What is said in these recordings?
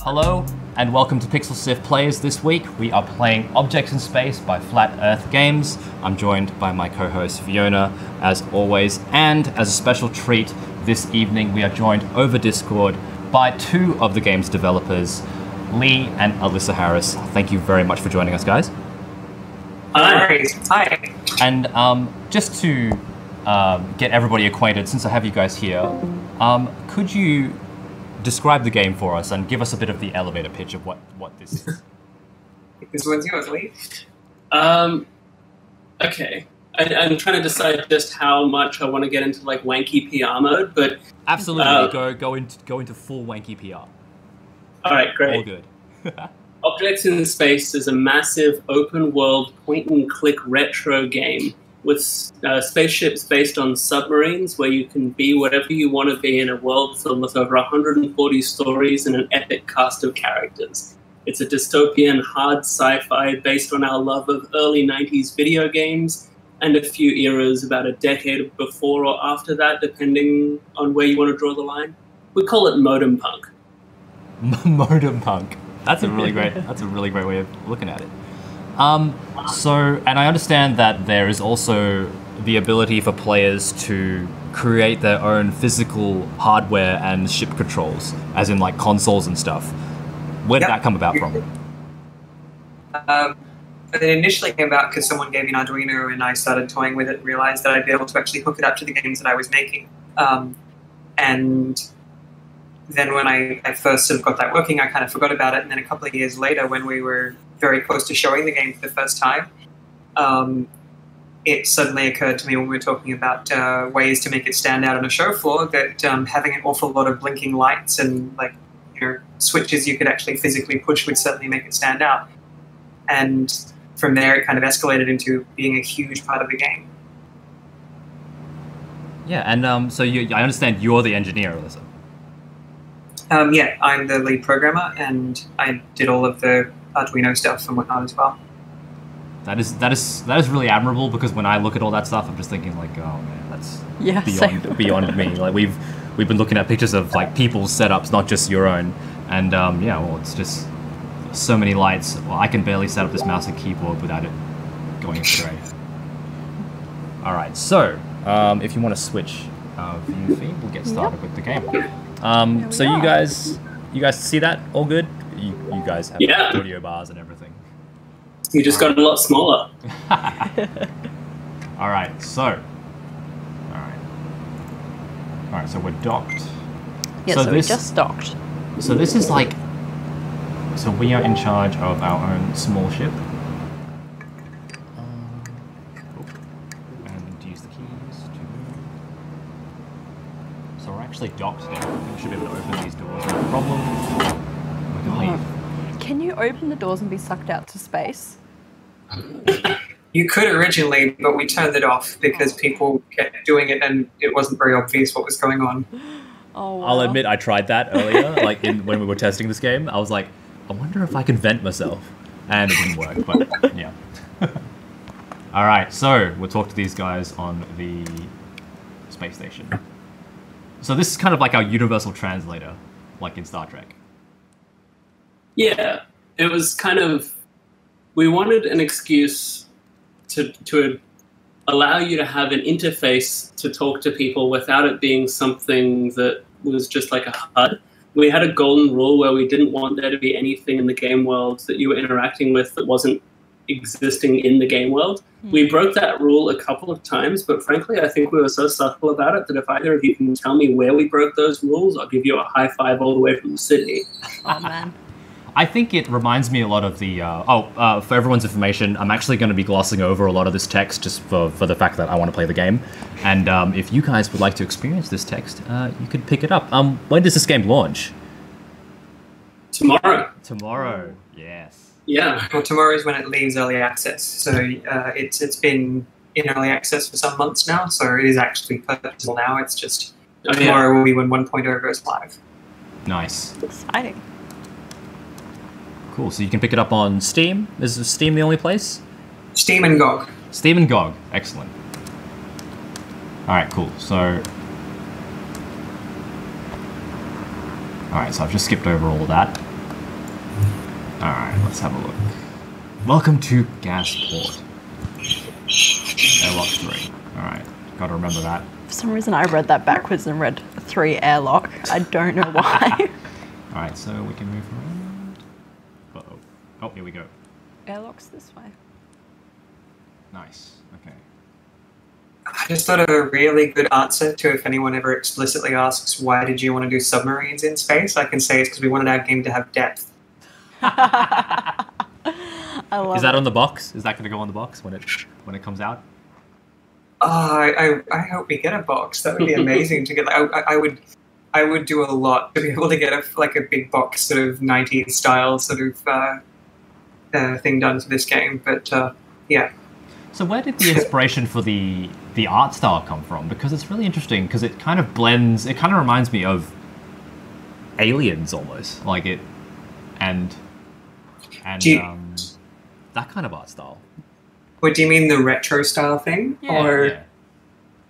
Hello and welcome to Pixel Sift Plays. This week we are playing Objects in Space by Flat Earth Games. I'm joined by my co-host Fiona as always, and as a special treat this evening we are joined over Discord by two of the game's developers, Leigh and Elissa Harris. Thank you very much for joining us, guys. Hi. Hi. And just to get everybody acquainted, since I have you guys here, could you describe the game for us and give us a bit of the elevator pitch of what this is? This one's yours, Leigh. Okay. I'm trying to decide just how much I want to get into like wanky PR mode, but absolutely go into full wanky PR. All right, great. All good. Objects in Space is a massive open-world point-and-click retro game with spaceships based on submarines where you can be whatever you want to be in a world filled with over 140 stories and an epic cast of characters. It's a dystopian hard sci-fi based on our love of early 90s video games and a few eras about a decade before or after that, depending on where you want to draw the line. We call it modem punk. Modem punk. That's a really great way of looking at it. And I understand that there is also the ability for players to create their own physical hardware and ship controls, as in like consoles and stuff. Where did that come about from? It initially came about because someone gave me an Arduino and I started toying with it and realized that I'd be able to actually hook it up to the games that I was making. And then when I first sort of got that working, I kind of forgot about it. And then a couple of years later, when we were very close to showing the game for the first time, it suddenly occurred to me when we were talking about ways to make it stand out on a show floor that having an awful lot of blinking lights and switches you could actually physically push would certainly make it stand out. And from there, it kind of escalated into being a huge part of the game. Yeah, and so I understand you're the engineer, Elissa. Yeah, I'm the lead programmer, and I did all of the Arduino stuff and whatnot as well. That is really admirable, because when I look at all that stuff, I'm just thinking like, oh man, that's beyond me. Like we've been looking at pictures of like people's setups, not just your own, and it's just so many lights. Well, I can barely set up this mouse and keyboard without it going astray. All right, so if you want to switch view feed, we'll get started with the game. So you guys see that? All good? You guys have audio bars and everything. You just got a lot smaller. All right, so we're docked. Yeah, so we just docked. So this is like, so we are in charge of our own small ship. And use the keys to move. So we're actually docked now. We should be able to open these doors, no problem. We can leave. Can you open the doors and be sucked out to space? You could originally, but we turned it off because people kept doing it and it wasn't very obvious what was going on. Oh, wow. I'll admit I tried that earlier, like when we were testing this game. I was like, I wonder if I can vent myself. And it didn't work, but yeah. Alright, so we'll talk to these guys on the space station. So this is kind of like our universal translator, like in Star Trek. Yeah, it was kind of, we wanted an excuse to allow you to have an interface to talk to people without it being something that was just like a HUD. We had a golden rule where we didn't want there to be anything in the game world that you were interacting with that wasn't existing in the game world. We broke that rule a couple of times, but frankly, I think we were so subtle about it that if either of you can tell me where we broke those rules, I'll give you a high five all the way from the city. Oh, man. I think it reminds me a lot of the... for everyone's information, I'm actually going to be glossing over a lot of this text just for the fact that I want to play the game. And if you guys would like to experience this text, you could pick it up. When does this game launch? Tomorrow. Tomorrow, yes. Yeah. Well, tomorrow is when it leaves early access. So it's been in early access for some months now, so it is actually purchasable now. It's just tomorrow will be when 1.0 goes live. Nice. Exciting. Cool, so you can pick it up on Steam? Is Steam the only place? Steam and GOG. Steam and GOG, excellent. Alright, cool, so... Alright, so I've just skipped over all of that. Alright, let's have a look. Welcome to Gasport. Airlock 3. Alright, gotta remember that. For some reason I read that backwards and read 3 airlock. I don't know why. Alright, so we can move around. Uh-oh. Oh, here we go. Airlock's this way. Nice. Okay. I just thought of a really good answer to if anyone ever explicitly asks, why did you want to do submarines in space? I can say it's because we wanted our game to have depth. I love Is that it. on the box? Is that going to go on the box when it comes out? Oh, I hope we get a box. That would be amazing to get. I would do a lot to be able to get a big box, sort of 90s style sort of thing done for this game. But yeah. So where did the inspiration for the art style come from? Because it's really interesting because it kind of blends. It kind of reminds me of Aliens almost, like it, and that kind of art style. What do you mean, the retro style thing? Yeah, or yeah.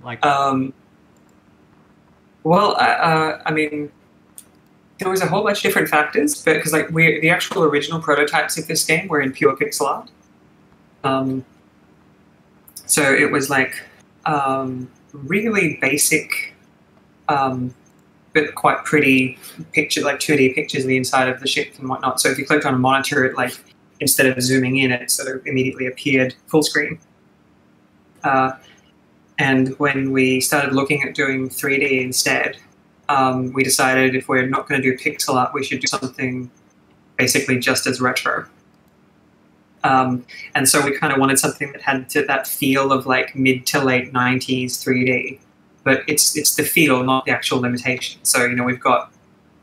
Like well, I mean, there was a whole bunch of different factors, but because the actual original prototypes of this game were in pure pixel art. So it was really basic, but quite pretty picture, like 2D pictures of the inside of the ship and whatnot. So if you clicked on a monitor, it instead of zooming in, it sort of immediately appeared full screen. And when we started looking at doing 3D instead, we decided if we're not going to do pixel art, we should do something basically just as retro. And so we kind of wanted something that had that feel of mid to late 90s 3D, but it's the feel, not the actual limitation. So, we've got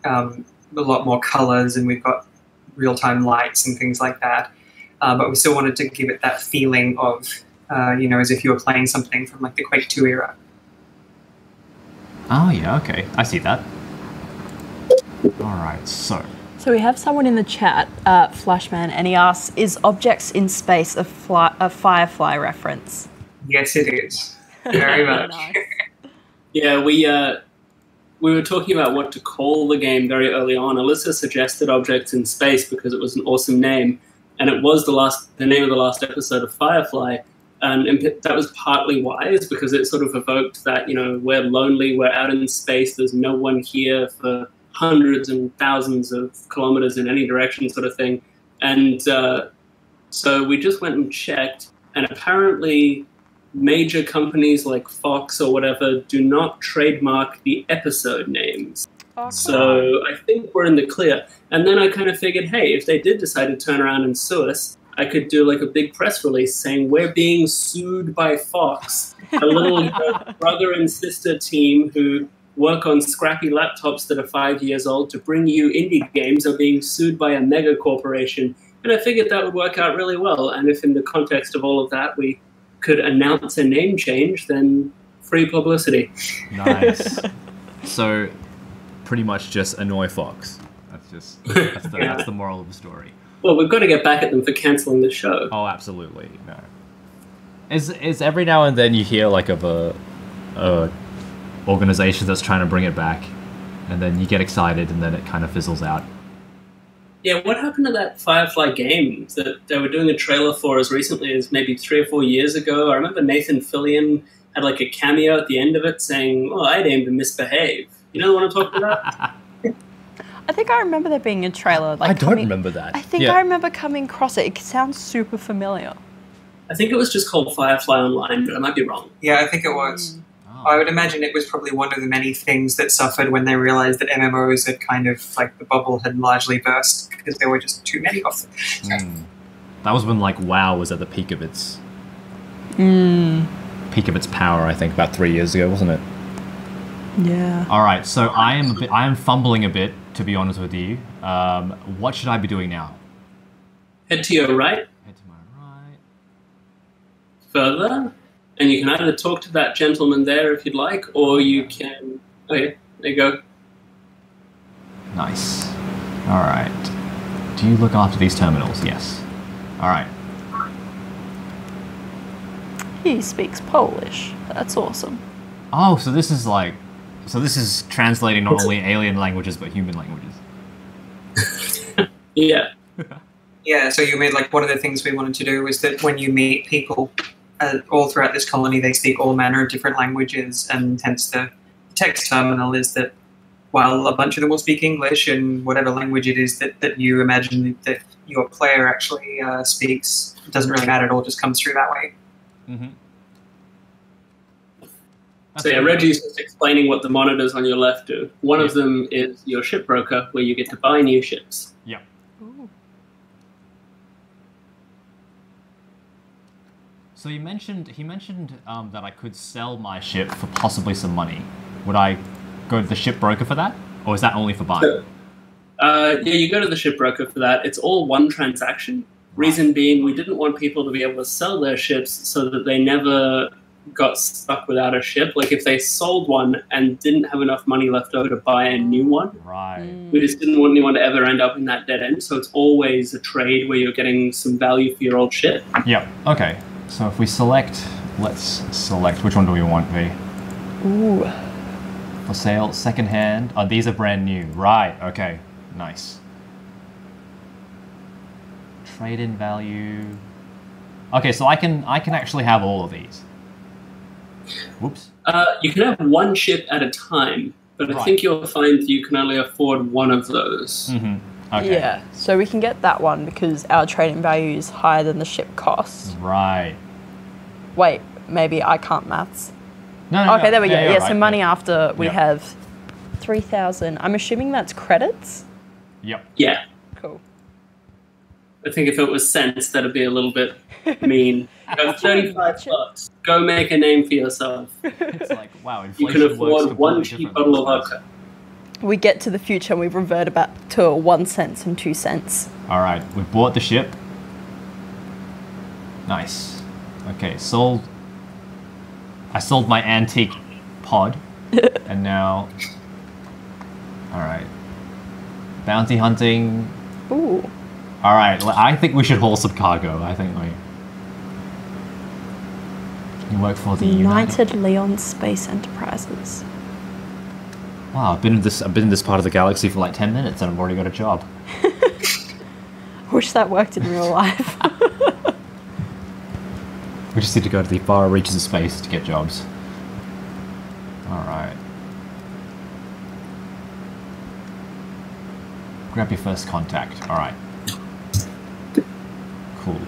a lot more colors and we've got real-time lights and things like that. But we still wanted to give it that feeling of, as if you were playing something from the Quake 2 era. Oh, yeah, okay. I see that. All right, so we have someone in the chat, Flashman, and he asks, is Objects in Space a Firefly reference? Yes, it is. Very much. Nice. Yeah, we were talking about what to call the game very early on. Elissa suggested Objects in Space because it was an awesome name, and it was the name of the last episode of Firefly. And that was partly wise because it sort of evoked that, we're lonely, we're out in space, there's no one here for hundreds and thousands of kilometers in any direction sort of thing. And so we just went and checked, and apparently major companies like Fox or whatever do not trademark the episode names. Okay. So I think we're in the clear. And then I kind of figured, hey, if they did decide to turn around and sue us, I could do a big press release saying we're being sued by Fox, a little brother and sister team who work on scrappy laptops that are 5 years old to bring you indie games are being sued by a mega corporation. And I figured that would work out really well. And if in the context of all of that we could announce a name change, then free publicity. Nice. So pretty much just annoy Fox. That's the moral of the story. Well, we've got to get back at them for cancelling the show. Oh, absolutely. No. Is every now and then you hear of a organization that's trying to bring it back, and then you get excited, and then it kind of fizzles out. Yeah, what happened to that Firefly game that they were doing a trailer for as recently as maybe 3 or 4 years ago? I remember Nathan Fillion had a cameo at the end of it saying, "Oh, I'd aim to misbehave." You know what I'm talking about? I think I remember there being a trailer. I don't remember that. I think I remember coming across it. It sounds super familiar. I think it was just called Firefly Online, but I might be wrong. Yeah, I think it was. I would imagine it was probably one of the many things that suffered when they realized that MMOs had kind of, the bubble had largely burst because there were just too many of them. That was when, WoW was at the peak of its power, I think, about 3 years ago, wasn't it? Yeah. All right, so I am fumbling a bit, to be honest with you. What should I be doing now? Head to your right. Head to my right. Further. And you can either talk to that gentleman there if you'd like, or you can... Okay, there you go. Nice. All right. Do you look after these terminals? Yes. All right. He speaks Polish. That's awesome. Oh, so this is translating not only alien languages, but human languages. Yeah. Yeah, so you made like one of the things we wanted to do is that when you meet people all throughout this colony, they speak all manner of different languages, and hence the text terminal is that while a bunch of them will speak English and whatever language it is that you imagine that your player actually speaks, it doesn't really matter, it all just comes through that way. Mm-hmm. So yeah, Reggie's just explaining what the monitors on your left do. One of them is your ship broker, where you get to buy new ships. Yeah. Ooh. So he mentioned that I could sell my ship for possibly some money. Would I go to the ship broker for that, or is that only for buying? Yeah, you go to the ship broker for that. It's all one transaction. Reason being, we didn't want people to be able to sell their ships so that they never got stuck without a ship. Like if they sold one and didn't have enough money left over to buy a new one, right? We just didn't want anyone to ever end up in that dead end. So it's always a trade where you're getting some value for your old ship. Yep. Okay. So if we select, let's select, which one do we want, V? Ooh. For sale, second hand. Oh, these are brand new. Right, okay. Nice. Trade-in value. Okay, so I can actually have all of these. Whoops. You can have one ship at a time, but I think you'll find you can only afford one of those. Mm-hmm. Okay. Yeah, so we can get that one because our trading value is higher than the ship cost. Right. Wait, maybe I can't maths. No, okay, there we go. Yeah, right, so money after we have 3,000. I'm assuming that's credits? Yep. Yeah. Cool. I think if it was cents, that'd be a little bit mean. Go $35. Go make a name for yourself. It's like, wow, inflation you can afford works one cheap bottle of vodka. We get to the future and we revert back to 1 cent and 2 cents. All right, we bought the ship. Nice. Okay, sold. I sold my antique pod, and now. All right. Bounty hunting. Ooh. All right, I think we should haul some cargo. I think we. You work for the United Leon Space Enterprises. Wow, I've been in this part of the galaxy for like 10 minutes and I've already got a job. Wish that worked in real life. We just need to go to the far reaches of space to get jobs. Alright. Grab your first contact. Alright. Cool.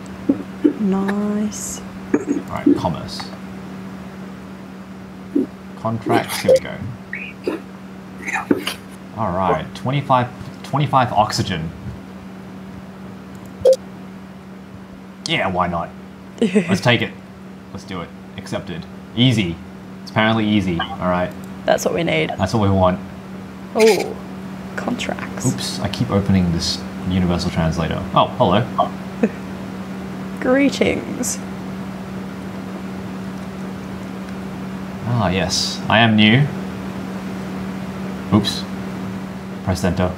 Nice. Alright, commerce. Contracts, here we go. Alright, 25 oxygen. Yeah, why not? Let's take it. Let's do it. Accepted. Easy. It's apparently easy. Alright. That's what we need. That's what we want. Oh, contracts. Oops, I keep opening this universal translator. Oh, hello. Greetings. Ah, yes. I am new. Oops. Press enter.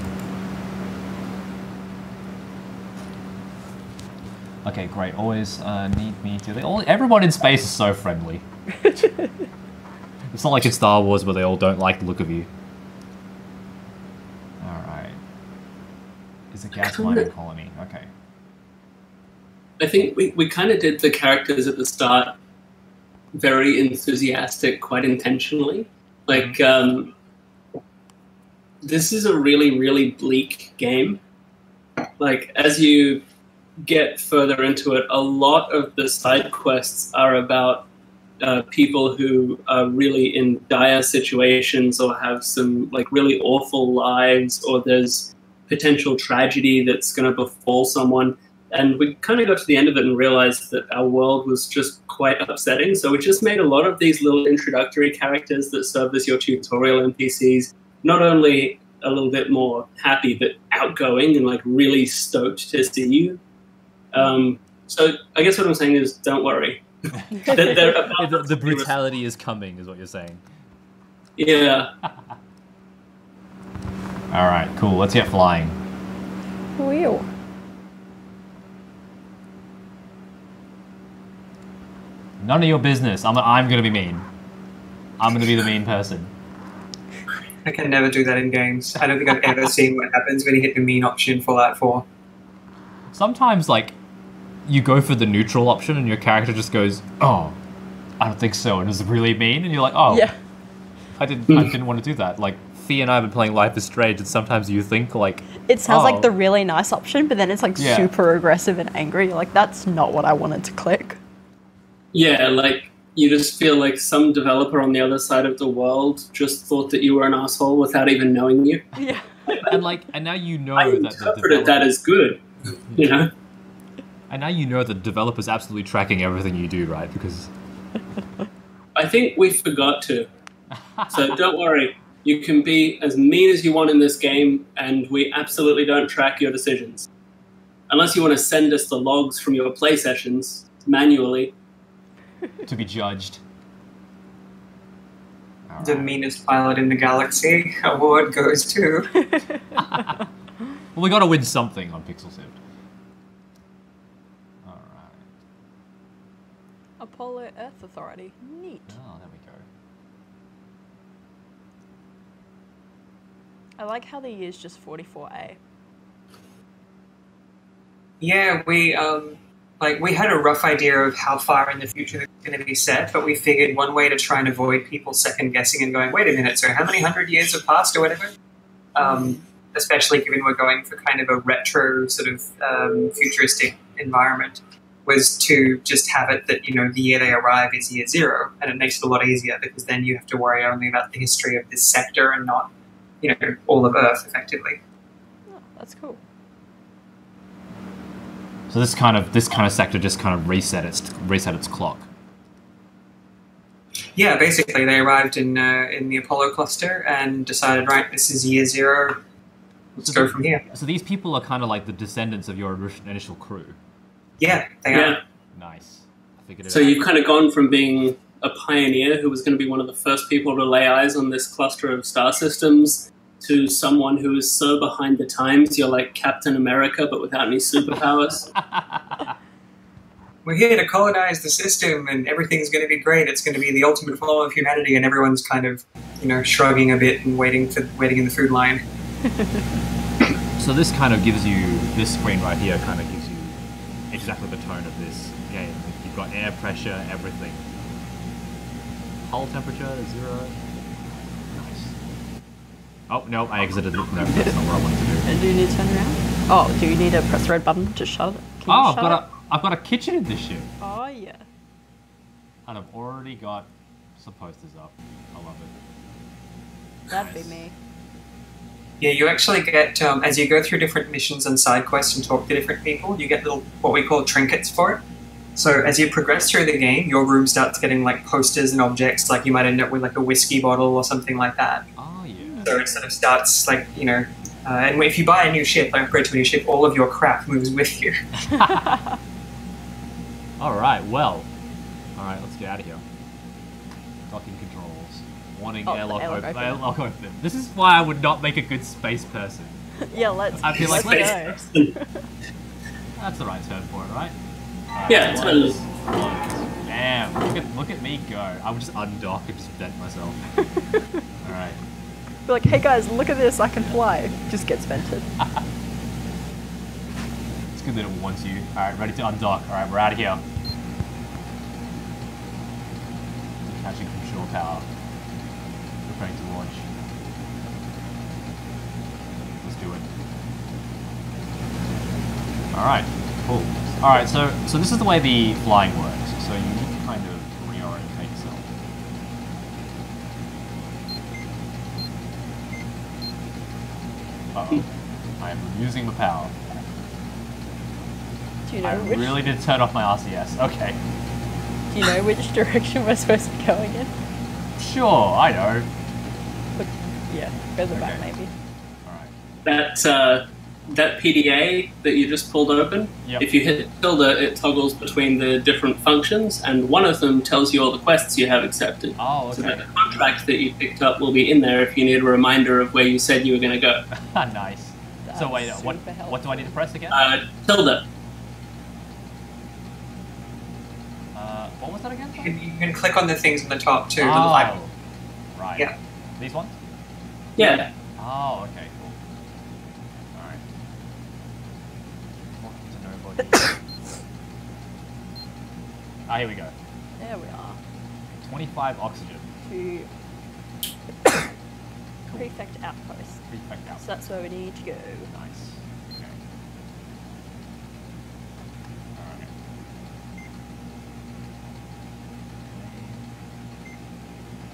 Okay, great. Always need me to... Everyone in space is so friendly. It's not like in Star Wars where they all don't like the look of you. Alright. It's a gas mining colony. Okay. I think we kind of did the characters at the start very enthusiastic, quite intentionally. Like, this is a really, really bleak game. Like, as you get further into it, a lot of the side quests are about people who are really in dire situations or have some, like, really awful lives, or there's potential tragedy that's going to befall someone. And we kind of got to the end of it and realized that our world was just quite upsetting. So we just made a lot of these little introductory characters that serve as your tutorial NPCs, not only a little bit more happy, but outgoing and like really stoked to see you. So I guess what I'm saying is, don't worry. The brutality is coming, is what you're saying. Yeah. All right, cool. Let's get flying. Wheel. None of your business. I'm going to be mean. I'm going to be the mean person. I can never do that in games. I don't think I've ever seen what happens when you hit the mean option in Fallout 4. sometimes like you go for the neutral option and your character just goes, "Oh, I don't think so," and it's really mean, and you're like, "Oh, Yeah. I didn't want to do that." Like Fee and I have been playing Life is Strange, and sometimes you think like It sounds like the really nice option, but then it's like Yeah. super aggressive and angry. You're like, that's not what I wanted to click. Yeah, like you just feel like some developer on the other side of the world just thought that you were an asshole without even knowing you. Yeah. and now you know I that the interpreted that as good, you know? and now you know the developer's absolutely tracking everything you do, right? Because I think we forgot to. So don't worry. You can be as mean as you want in this game, and we absolutely don't track your decisions. Unless you want to send us the logs from your play sessions manually. to be judged. The meanest pilot in the galaxy award goes to. Well, we got to win something on Pixel Sift. All right. Apollo Earth Authority. Neat. Oh, there we go. I like how the year's just 44A. Yeah, we had a rough idea of how far in the future it's going to be set, but we figured one way to try and avoid people second guessing and going, wait a minute, so how many hundred years have passed or whatever? Especially given we're going for kind of a retro sort of futuristic environment, was to just have it that, you know, the year they arrive is year 0, and it makes it a lot easier because then you have to worry only about the history of this sector and not, you know, all of Earth effectively. Oh, that's cool. So this kind of sector just kind of reset its clock. Yeah, basically they arrived in the Apollo cluster and decided, right, this is year 0. Let's go from here. So these people are kind of like the descendants of your initial crew. Yeah, they are. Nice. I figured it So out. you've kind of gone from being a pioneer who was going to be one of the first people to lay eyes on this cluster of star systems to someone who is so behind the times, you're like Captain America, but without any superpowers. We're here to colonize the system and everything's going to be great. It's going to be the ultimate fall of humanity, and everyone's kind of, you know, shrugging a bit and waiting in the food line. So this kind of gives you, this screen right here kind of gives you exactly the tone of this game. You've got air pressure, everything. Hull temperature, 0. Oh, no, I exited it. No, that's not what I wanted to do. And do you need to turn around? Oh, do you need to press the red button to shut it? Oh, I've got a kitchen in this ship. Oh, yeah. And I've already got some posters up. I love it. That'd be me. Yeah, you actually get, as you go through different missions and side quests and talk to different people, you get little, what we call trinkets for it. So as you progress through the game, your room starts getting like posters and objects, like you might end up with like a whiskey bottle or something like that. Oh, yeah. So it sort of starts like, you know, and if you buy a new ship, like upgrade to a new ship, all of your crap moves with you. Alright, well. Alright, let's get out of here. Docking controls. Warning, airlock open. Airlock open. This is why I would not make a good space person. Yeah, let's I feel like let's go. That's the right term for it, right? Yeah, totally. Damn, look at me go. I would just undock and just vent myself. Alright. Be like, hey guys, look at this, I can fly. Just gets vented. It's good that it wants you. Alright, ready to undock. Alright, we're out of here. Detaching from shore power. Preparing to launch. Let's do it. Alright, cool. Alright, so this is the way the flying works. So you need to kind of reorientate yourself. Uh-oh. I am using the power. Do you know I really did turn off my RCS. Okay. Do you know which direction we're supposed to be going in? Sure, I know. Look, yeah, further back maybe. Alright. That PDA that you just pulled open, Yep. if you hit tilde, it toggles between the different functions, and one of them tells you all the quests you have accepted. Oh, okay. So the contract that you picked up will be in there if you need a reminder of where you said you were going to go. Nice. So wait, That's what super helpful. do I need to press again? Tilde. What was that again? You can click on the things on the top too. Little Oh, icon. right. Yeah. These ones? Yeah. Oh, okay, cool. Alright. Important to Ah, here we go. There we are. 25 oxygen. To Prefect Outpost. Prefect Outpost. So that's where we need to go. Nice. Okay. Alright.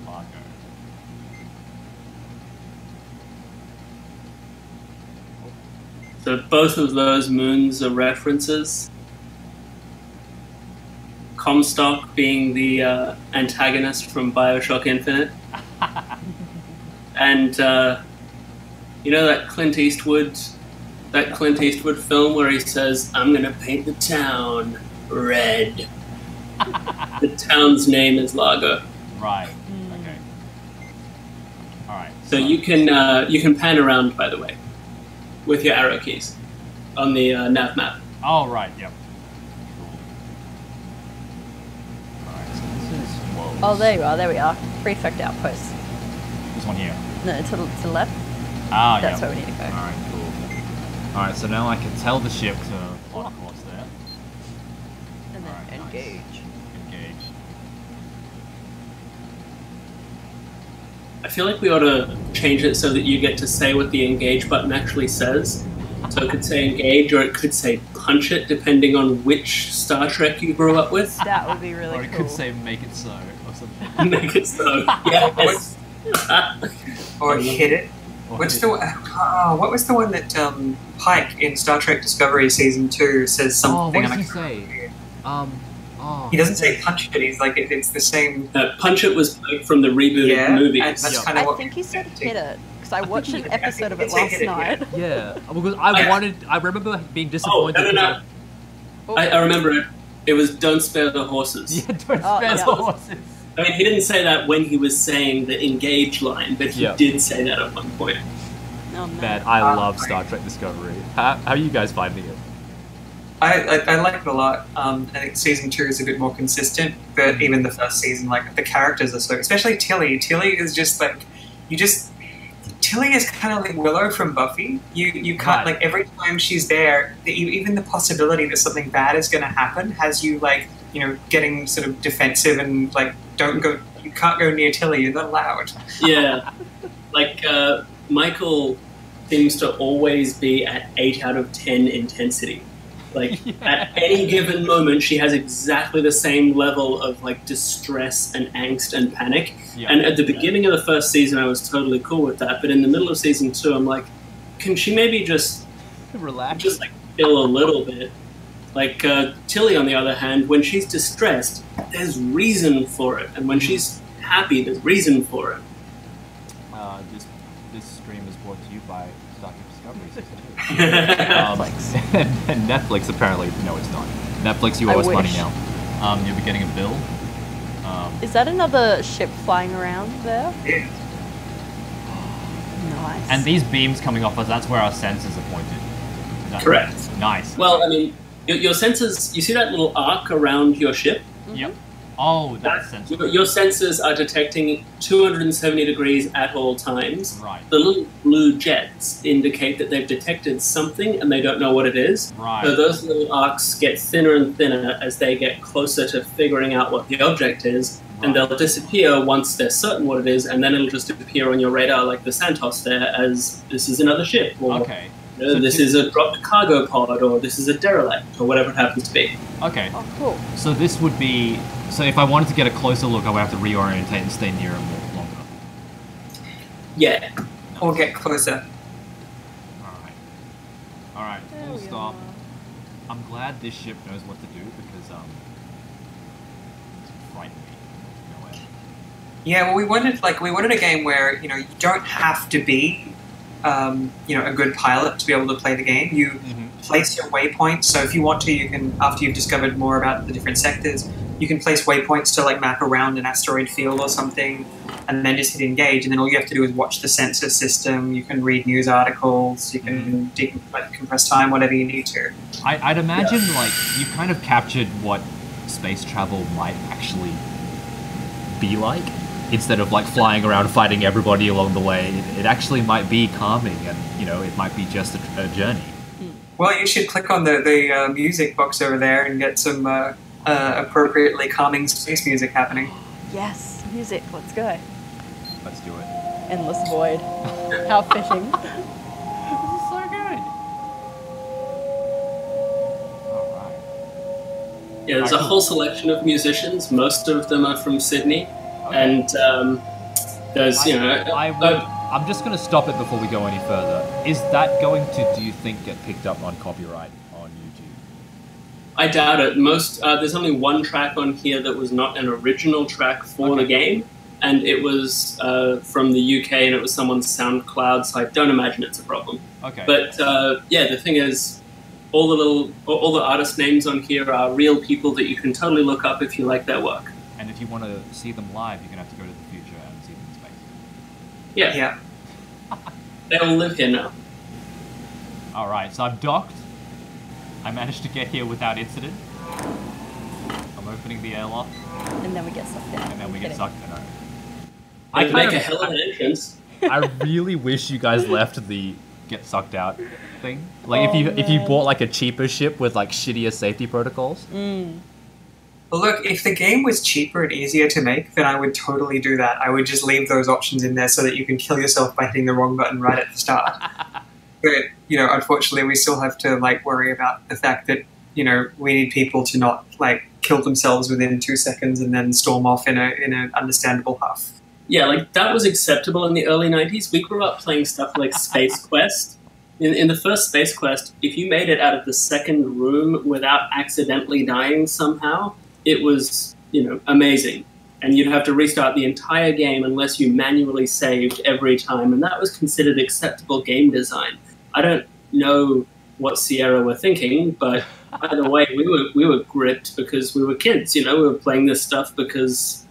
Largo. So both of those moons are references. Comstock being the antagonist from Bioshock Infinite. And you know that Clint Eastwood film where he says, "I'm gonna paint the town red." The town's name is Largo. Right. Okay. All right. So you can pan around, by the way, with your arrow keys on the nav map. Oh, right. Yep. Cool. All right. So this is. Whoa. Oh, there you are. There we are. Prefect Outpost. This one here. No, to the left. Ah, That's yep. where we need to go. All right. Cool. All right. So now I can tell the ship to plot a course there. And then Alright, engage. Nice. Engage. I feel like we ought to change it so that you get to say what the engage button actually says. So it could say engage or it could say punch it, depending on which Star Trek you grew up with. That would be really Or it cool. could say make it so or something. Make it so. Yes. Or hit it. What's the what was the one that Pike in Star Trek Discovery Season 2 says something? Oh, what does he say? He doesn't say punch it. He's like it's the same. Punch It was from the rebooted movies. And that's Yep. kind of I what think he said hit it because I watched an episode of it think last hit it, night. Yeah, because I remember being disappointed. No. I remember it. It was "Don't spare the horses." Yeah, don't spare the horses. I mean, he didn't say that when he was saying the engage line, but he did say that at one point. Oh, no. Man, I love Star Trek Discovery. How are you guys finding it? I like it a lot. I think Season 2 is a bit more consistent, but even the first season, like the characters are so, especially Tilly. Tilly is just like Tilly is kind of like Willow from Buffy. You can't like every time she's there, even the possibility that something bad is going to happen has you like getting sort of defensive and like don't go. You can't go near Tilly. You're not allowed. Yeah, like Michael seems to always be at 8 out of 10 intensity. Like at any given moment, she has exactly the same level of like distress and angst and panic. Yeah, and at the beginning of the first season, I was totally cool with that. But in the middle of season 2, I'm like, can she maybe just relax, just like chill a little bit? Like Tilly, on the other hand, when she's distressed, there's reason for it, and when she's happy, there's reason for it. This stream is brought to you by Star Trek Discovery. And Netflix apparently no, it's not. Netflix, you owe us money now. You'll be getting a bill. Is that another ship flying around there? Yeah. Nice. And these beams coming off us, that's where our sensors are pointed. Correct. Nice. Well, I mean, your sensors, you see that little arc around your ship? Mm-hmm. Yep. Oh, that's sensor. Your sensors are detecting 270 degrees at all times. Right. The little blue jets indicate that they've detected something and they don't know what it is. Right. So those little arcs get thinner and thinner as they get closer to figuring out what the object is, and they'll disappear once they're certain what it is, and then it'll just appear on your radar like the Santos there as this is another ship. Or, okay. This is a dropped cargo pod, or this is a derelict, or whatever it happens to be. Okay. Oh, cool. So this would be... So if I wanted to get a closer look, I would have to reorientate and stay near it more longer. Yeah. Or get closer. Alright, full stop. I'm glad this ship knows what to do because, it frightened me. No way. Yeah, well, we wanted a game where, you don't have to be, a good pilot to be able to play the game. You place your waypoints, so if you want to, you can, after you've discovered more about the different sectors, you can place waypoints to like map around an asteroid field or something, and then just hit engage, and then all you have to do is watch the sensor system, you can read news articles, you can compress time, whatever you need to. I'd imagine, like, you kind of captured what space travel might actually be like. Instead of, like, flying around fighting everybody along the way, it actually might be calming, and, it might be just a journey. Well, you should click on the music box over there and get some appropriately calming space music happening. Yes, music. Let's go. Let's do it. Endless void. How fitting. This is so good. All right. Yeah, there's a whole selection of musicians. Most of them are from Sydney, and there's I'm just going to stop it before we go any further. Is that going to, do you think, get picked up on copyright on YouTube? I doubt it. There's only one track on here that was not an original track for the game, and it was from the UK, and it was someone's SoundCloud, so I don't imagine it's a problem. Okay. But the thing is, all the artist names on here are real people that you can totally look up if you like their work. And if you want to see them live, you're going to have to go to the future and see them in space. Yeah. They all live here now. All right, so I've docked. I managed to get here without incident. I'm opening the airlock. And then we get sucked in. And then we get sucked in. I make a hell of an entrance. I really wish you guys left the get sucked out thing. Like if you bought like a cheaper ship with like shittier safety protocols. Well, look, if the game was cheaper and easier to make, then I would totally do that. I would just leave those options in there so that you can kill yourself by hitting the wrong button right at the start. But, unfortunately, we still have to, worry about the fact that, we need people to not, kill themselves within 2 seconds and then storm off in an understandable huff. Yeah, that was acceptable in the early 90s. We grew up playing stuff like Space Quest. In the first Space Quest, if you made it out of the second room without accidentally dying somehow, it was, amazing. And you'd have to restart the entire game unless you manually saved every time. And that was considered acceptable game design. I don't know what Sierra were thinking, but either way, we were gripped because we were kids, we were playing this stuff because,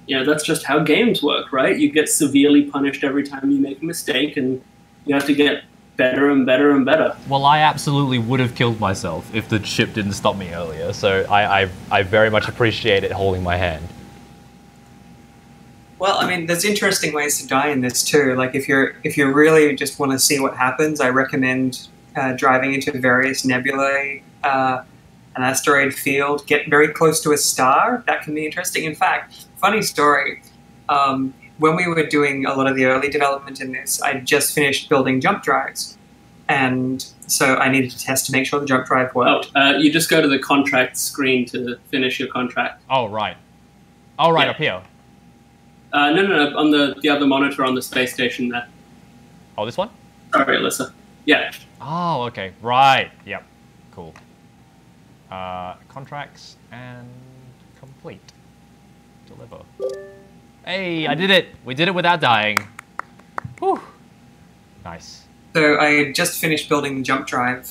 that's just how games work, right? You get severely punished every time you make a mistake, and you have to get better and better and better. Well, I absolutely would have killed myself if the ship didn't stop me earlier, so I very much appreciate it holding my hand. Well, I mean, there's interesting ways to die in this too. Like if you really just want to see what happens, I recommend driving into various nebulae, an asteroid field, get very close to a star. That can be interesting. In fact, funny story. When we were doing a lot of the early development in this, I just finished building jump drives. And so I needed to test to make sure the jump drive worked. You just go to the contract screen to finish your contract. Oh, right. Oh, right, Yeah. Up here. No, on the other monitor on the space station there. Oh, this one? Sorry, Elissa. Yeah. Oh, okay. Right. Yep. Cool. Contracts and complete. Deliver. Hey, I did it! We did it without dying. Whew. Nice. So I had just finished building the jump drive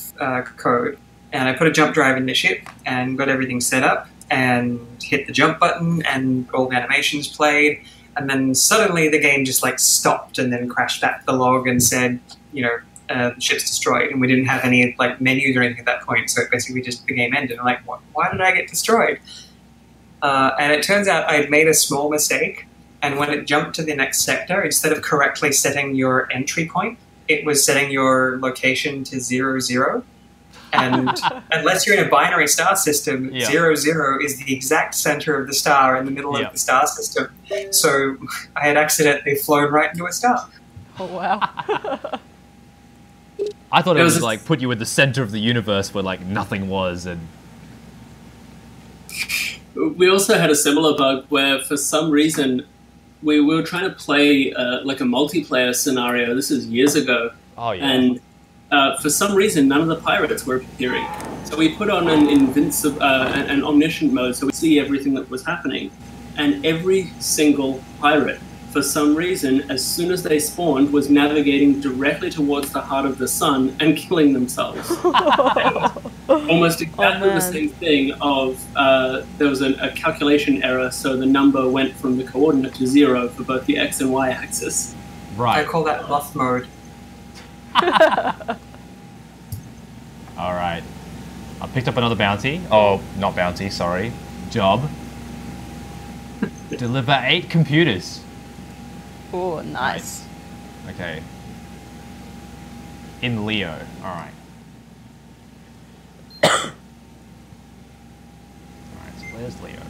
code, and I put a jump drive in the ship and got everything set up and hit the jump button and all the animations played, and then suddenly the game just stopped and then crashed back the log and said, the ship's destroyed, and we didn't have any menus or anything at that point, so basically just the game ended. I'm like, why did I get destroyed? And it turns out I had made a small mistake, and when it jumped to the next sector, instead of correctly setting your entry point, it was setting your location to 0, 0. And unless you're in a binary star system, 0, 0 is the exact center of the star in the middle of the star system. So I had accidentally flown right into a star. Oh, wow. I thought it was put you in the center of the universe where nothing was, and we also had a similar bug where for some reason we were trying to play a multiplayer scenario. This is years ago. Oh, yeah. And for some reason none of the pirates were appearing. So we put on an omniscient mode so we see everything that was happening. And every single pirate, for some reason, as soon as they spawned, was navigating directly towards the heart of the sun and killing themselves. Almost exactly the same thing of, there was a calculation error, so the number went from the coordinate to 0 for both the X and Y axis. I Right. call that bluff mode. Alright. I picked up another bounty. Oh, not bounty, sorry. Job. Deliver 8 computers. Oh, nice. Okay. In Leo. Alright. Alright, so Where's Leo?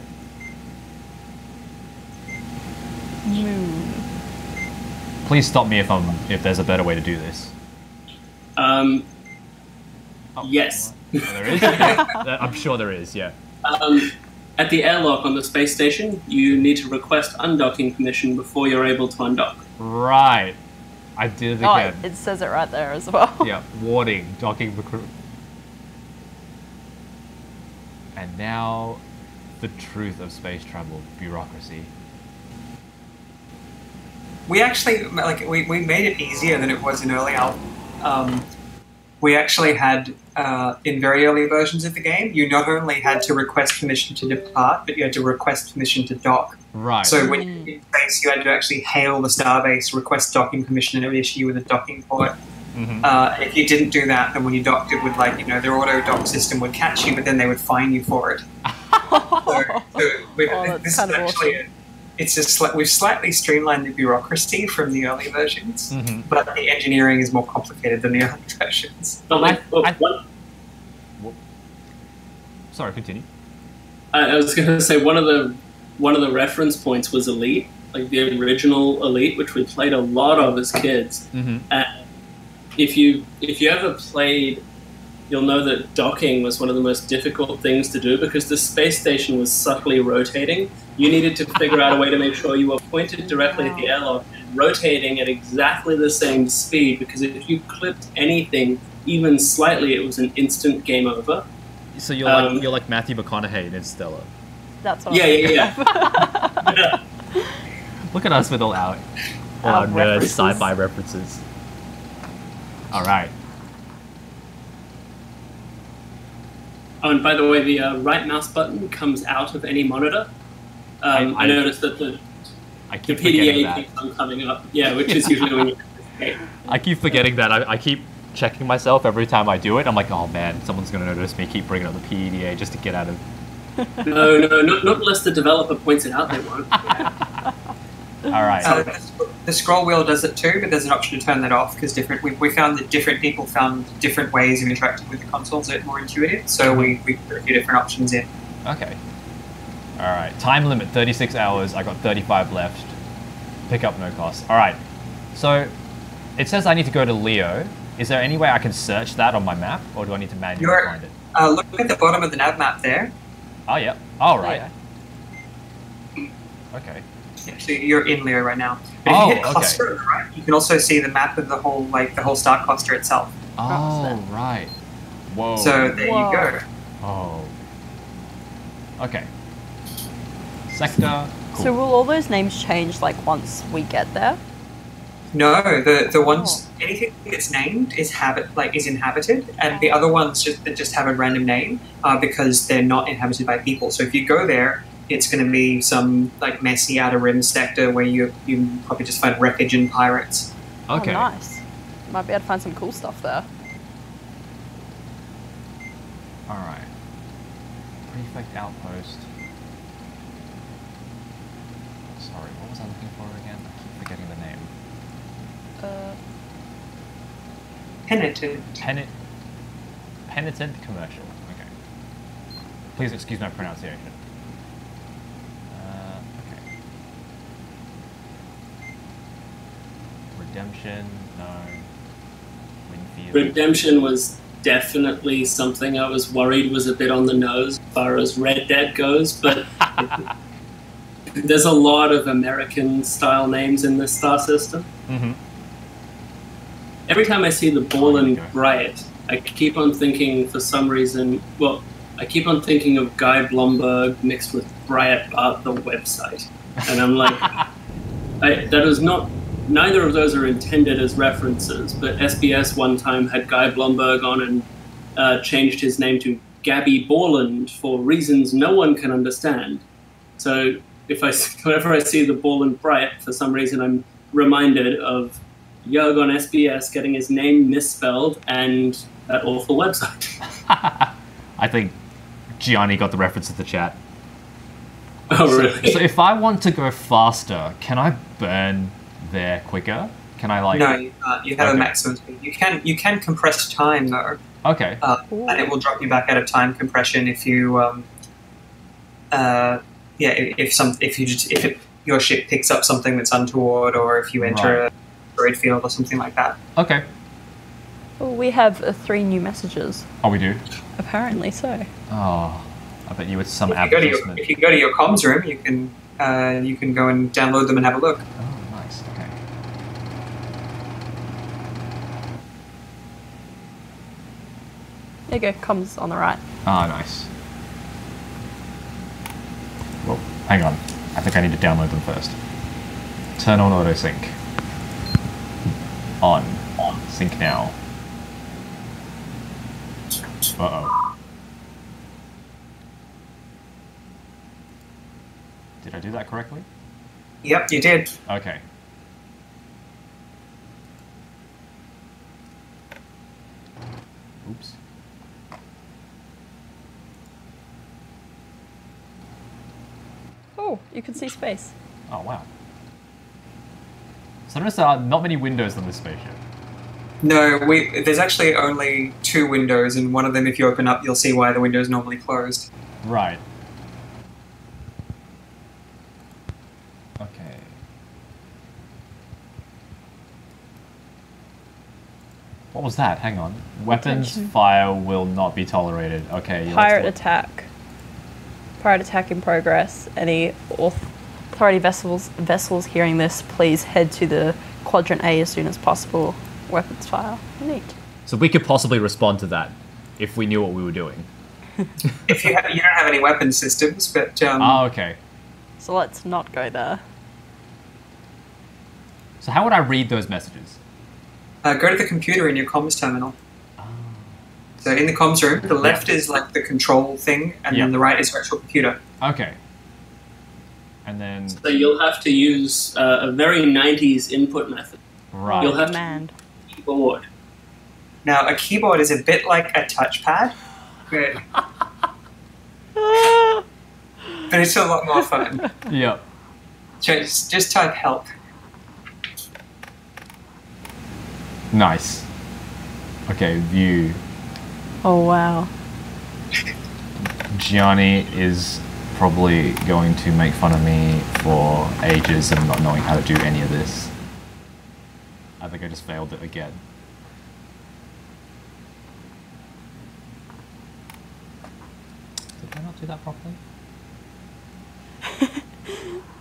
Moon. Please stop me if there's a better way to do this. Yes. There is? I'm sure there is, yeah. At the airlock on the space station, you need to request undocking permission before you're able to undock. Right. I did it again. Oh, it says it right there as well. Yeah, warning, docking recruit. And now, the truth of space travel, bureaucracy. We actually, like, we made it easier than it was in early alpha. We actually had, in very early versions of the game, you not only had to request permission to depart, but you had to request permission to dock. Right. So when you were in space, you had to actually hail the starbase, request docking permission, and it would issue you with a docking port. And if you didn't do that, then when you docked, it would, like, you know, their auto dock system would catch you, but then they would fine you for it. This is actually awesome. It's just we've slightly streamlined the bureaucracy from the early versions, but the engineering is more complicated than the early versions. Sorry, continue. I was going to say one of the reference points was Elite, like the original Elite, which we played a lot of as kids. And if you ever played, you'll know that docking was one of the most difficult things to do because the space station was subtly rotating. You needed to figure out a way to make sure you were pointed directly at the airlock and rotating at exactly the same speed, because if you clipped anything even slightly, it was an instant game over. So you're like Matthew McConaughey in Interstellar. That's what yeah. Look at us with all our nerd sci-fi references. All right. Oh, and by the way, the right mouse button comes out of any monitor. I noticed that the PDA keeps on coming up. Yeah, which is usually when you... I keep forgetting that. I keep checking myself every time I do it. I'm like, oh man, someone's going to notice me. Keep bringing up the PDA just to get out of... No, not unless the developer points it out, they won't. All right. The scroll wheel does it too, but there's an option to turn that off because we found that different people found different ways of interacting with the consoles that are more intuitive. So we put a few different options in. Okay. All right. Time limit 36 hours. I got 35 left. Pick up no cost. All right. So it says I need to go to Leo. Is there any way I can search that on my map, or do I need to manually find it? Look at the bottom of the nav map there. Oh yeah. Oh right. Yeah. Okay. Yeah, so you're in Leo right now. But if you hit cluster, right, you can also see the map of the whole star cluster itself. Oh, right. Whoa. So there you go. Oh. Okay. Sector. Cool. So will all those names change like once we get there? No, the ones anything that's named is inhabited, and the other ones just have a random name because they're not inhabited by people. So if you go there, it's going to be some like messy outer rim sector where you probably just find wreckage and pirates. Okay. Oh, nice. Might be able to find some cool stuff there. All right. Prefect outpost. Sorry, what was I looking for again? I keep forgetting the name. Penitent commercial. Okay. Please excuse my pronunciation. Okay. Redemption, no. Winfield. Redemption was definitely something I was worried was a bit on the nose as far as Red Dead goes, but there's a lot of American-style names in this star system. Every time I see the Borland Bryant, I keep on thinking, for some reason, I keep on thinking of Guy Blomberg mixed with Bryant Bart, the website. And I'm like, that is not, neither of those are intended as references, but SBS one time had Guy Blomberg on and changed his name to Gabby Borland for reasons no one can understand. So whenever I see the Borland Bryant, for some reason I'm reminded of Jörg on SBS getting his name misspelled and that awful website. I think Gianni got the reference in the chat. Oh, really? So if I want to go faster, can I burn there quicker? Can I No, you have a maximum speed. You can compress time though. Okay. And it will drop you back out of time compression if you your ship picks up something that's untoward, or if you enter a asteroid field or something like that. Okay. Well, we have 3 new messages. Oh, we do? Apparently so. Oh, I bet you it's some If advertisement. you go to your comms room, you can go and download them and have a look. Oh, nice. Okay. There you go, comms on the right. Ah, nice. Well, hang on. I think I need to download them first. Turn on autosync. On. Sync now. Uh-oh. Did I do that correctly? Yep, you did. Okay. Oops. Oh, you can see space. Oh, wow. So notice there are not many windows on this spaceship. No, there's actually only 2 windows, and one of them, if you open up, you'll see why the window is normally closed. Right. Okay. What was that? Hang on. Weapons fire will not be tolerated. Okay. Pirate attack. Pirate attack in progress. Any authority vessels hearing this, please head to the quadrant A as soon as possible. Weapons fire. Neat. So we could possibly respond to that if we knew what we were doing. If you don't have any weapon systems, but Oh, okay. So let's not go there. So how would I read those messages? go to the computer in your comms terminal. So in the comms room, the left is like the control thing, and then the right is your actual computer. Okay. And then... So you'll have to use a very 90s input method. Right. You'll have to use a keyboard. Now, a keyboard is a bit like a touchpad, but it's a lot more fun. Yep. Just type help. Nice. Okay, view. Oh, wow. Gianni is probably going to make fun of me for ages and not knowing how to do any of this. I think I just failed it again. Did I not do that properly?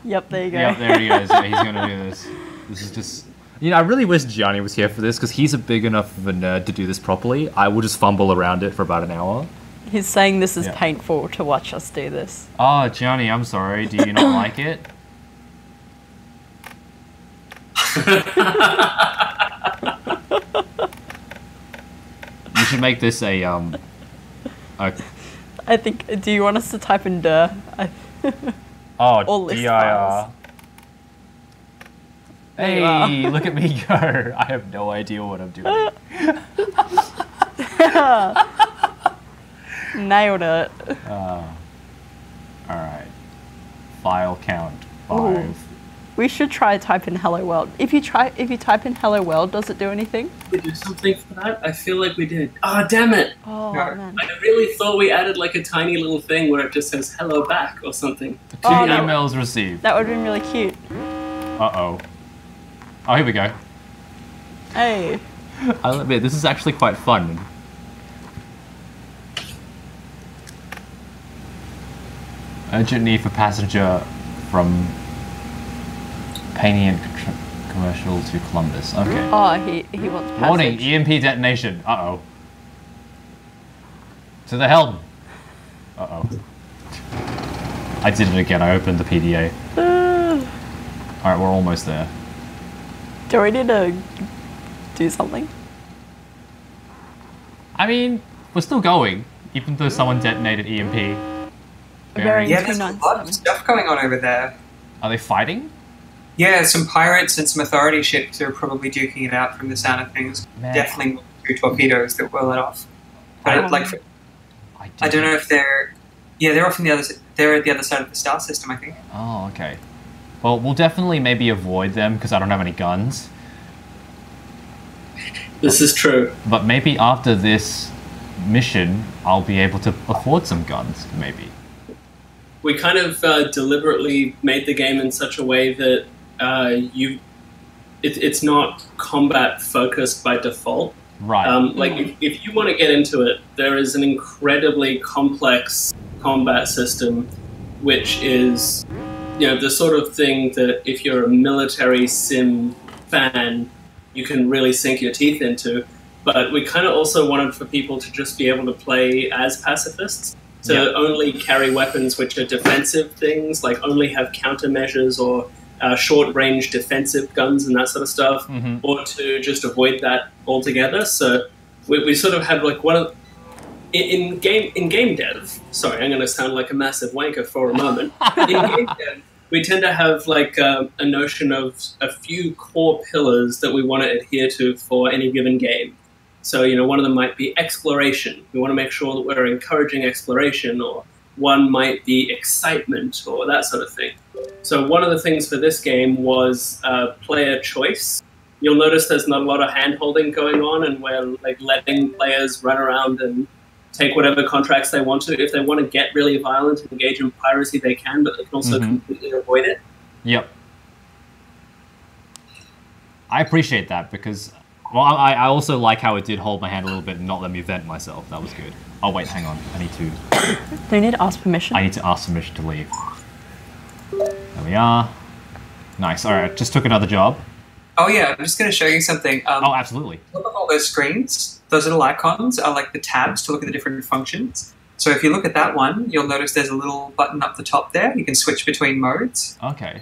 Yep, there you go. Yep, there he goes. Yeah, he's going to do this. This is just... You know, I really wish Gianni was here for this, because he's a big enough of a nerd to do this properly. I will just fumble around it for about an hour. He's saying this is painful to watch us do this. Oh, Gianni, I'm sorry. Do you not like it? You should make this a I think, do you want us to type in dir? Oh, DIR. Hey, look at me go. I have no idea what I'm doing. Nailed it. Alright. File count 5. Ooh. We should try type in hello world. If you type in hello world, does it do anything? Did we do something for that? I feel like we did. Oh, damn it! Oh, man. I really thought we added like a tiny little thing where it just says hello back or something. 2 emails received. That would have been really cute. Uh-oh. Oh, here we go. Hey. I'll admit, this is actually quite fun. Urgent need for passenger from Panian Commercial to Columbus. Okay. Oh, he wants passage. Warning, EMP detonation. Uh-oh. To the helm. Uh-oh. I did it again. I opened the PDA. Alright, we're almost there. Do we need to do something? I mean, we're still going, even though someone detonated EMP. Yeah, there's a lot of stuff going on over there. Are they fighting? Yeah, some pirates and some authority ships are probably duking it out from the sound of things. Man. Definitely 2 torpedoes that were let off. But I don't know if they're... Yeah, they're off on the other... They're at the other side of the star system, I think. Oh, okay. Well, we'll definitely maybe avoid them because I don't have any guns. This is true. But maybe after this mission, I'll be able to afford some guns, maybe. we kind of deliberately made the game in such a way that it's not combat focused by default. Right. Like if you want to get into it, there is an incredibly complex combat system, which is, the sort of thing that if you're a military sim fan, you can really sink your teeth into. But we kind of also wanted for people to just be able to play as pacifists, to only carry weapons which are defensive things, like only have countermeasures or short-range defensive guns and that sort of stuff, or to just avoid that altogether. So we sort of had like in game dev. Sorry, I'm going to sound like a massive wanker for a moment. In game dev, we tend to have like a notion of a few core pillars that we want to adhere to for any given game. So, one of them might be exploration. We want to make sure that we're encouraging exploration, or one might be excitement, or that sort of thing. So one of the things for this game was player choice. You'll notice there's not a lot of hand-holding going on, and we're like letting players run around and take whatever contracts they want to. If they want to get really violent and engage in piracy, they can, but they can also completely avoid it. Yep. I appreciate that because, I also like how it did hold my hand a little bit and not let me vent myself. That was good. Oh, wait, hang on. I need to... Do you need to ask permission? I need to ask permission to leave. There we are. Nice. All right, just took another job. Oh, yeah, I'm just going to show you something. Oh, absolutely. Look at all those screens. Those little icons are like the tabs to look at the different functions. So if you look at that one, you'll notice there's a little button up the top there. You can switch between modes. Okay.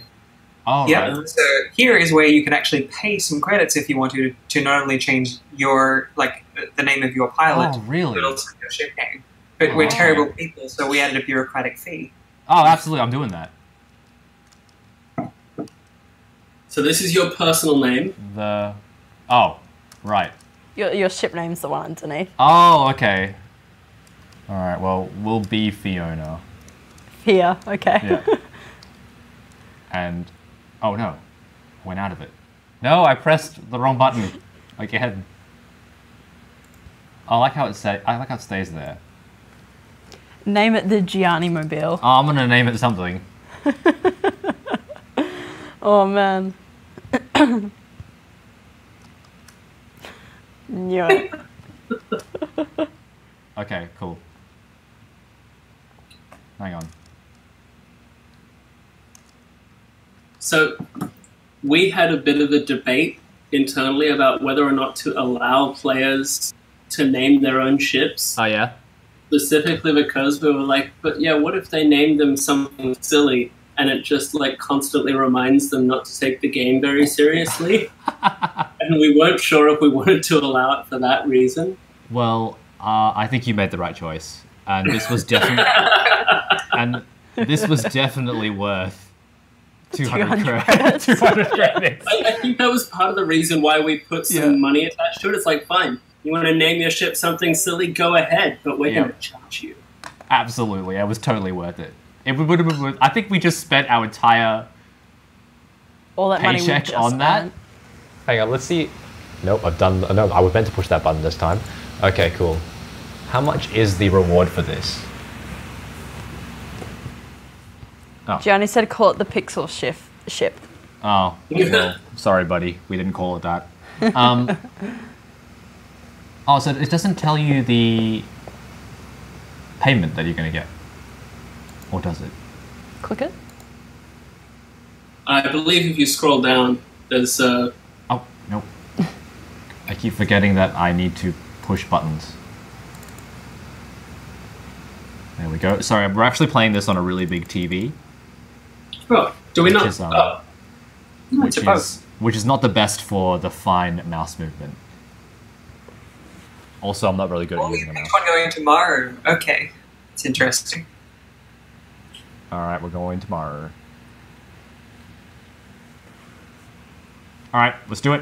Oh, yeah. Right. So here is where you can actually pay some credits if you want to not only change your, like, the name of your pilot, but also your ship name. But we're terrible people, so we added a bureaucratic fee. Oh, absolutely. I'm doing that. So this is your personal name. Oh, right. Your ship name's the one underneath. Oh, okay. All right, well, we'll be Fiona. Fia, okay. Yeah. And, oh no, I went out of it. No, I pressed the wrong button. Like you had. I like how it stays there. Name it the Gianni Mobile. Oh, I'm gonna name it something. Oh man. Knew it. Okay, cool. Hang on. So we had a bit of a debate internally about whether or not to allow players to name their own ships. Oh, yeah? Specifically because we were like, but yeah, what if they named them something silly and it just like constantly reminds them not to take the game very seriously? And we weren't sure if we wanted to allow it for that reason. Well, I think you made the right choice. And this was definitely worth 200 credits. 200 credits. I think that was part of the reason why we put some money attached to it. It's like, fine, you want to name your ship something silly, go ahead, but we're going to charge you. Absolutely, it was totally worth it. I think we just spent our entire all that paycheck on that. Hang on, let's see. Nope, I've done. No, I was meant to push that button this time. Okay, cool. How much is the reward for this? Oh. Gianni said call it the Pixel ship. Oh, well, sorry, buddy. We didn't call it that. Oh, so it doesn't tell you the payment that you're going to get? Or does it? Click it. I believe if you scroll down, there's... Oh, nope. I keep forgetting that I need to push buttons. There we go. Sorry, we're actually playing this on a really big TV. Oh, do we not? Which is not the best for the fine mouse movement. Also, I'm not really good at using the mouse. Which one going tomorrow? Okay, it's interesting. All right, we're going tomorrow. All right, let's do it.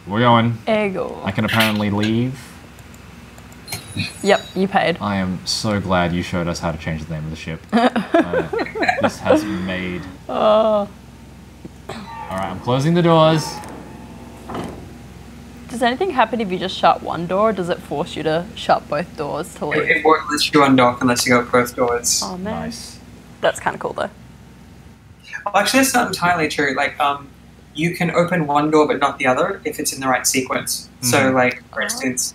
We're going. Ego. I can apparently leave. Yep, you paid. I am so glad you showed us how to change the name of the ship. This has made... Oh. Alright, I'm closing the doors. Does anything happen if you just shut one door, or does it force you to shut both doors to leave? It won't let you undock unless you go both doors. Oh, man. Nice. That's kind of cool, though. Well, actually, that's not entirely true. Like, you can open one door but not the other if it's in the right sequence. So, like, for instance,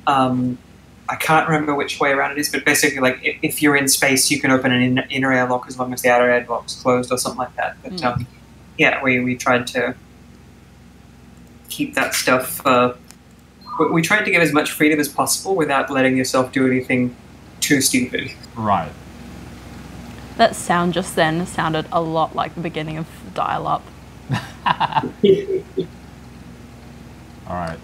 I can't remember which way around it is, but basically, like, if you're in space, you can open an inner airlock as long as the outer airlock's closed or something like that. But, yeah, we tried to keep that stuff... we tried to give as much freedom as possible without letting yourself do anything too stupid. Right. That sound just then sounded a lot like the beginning of dial-up. Alright.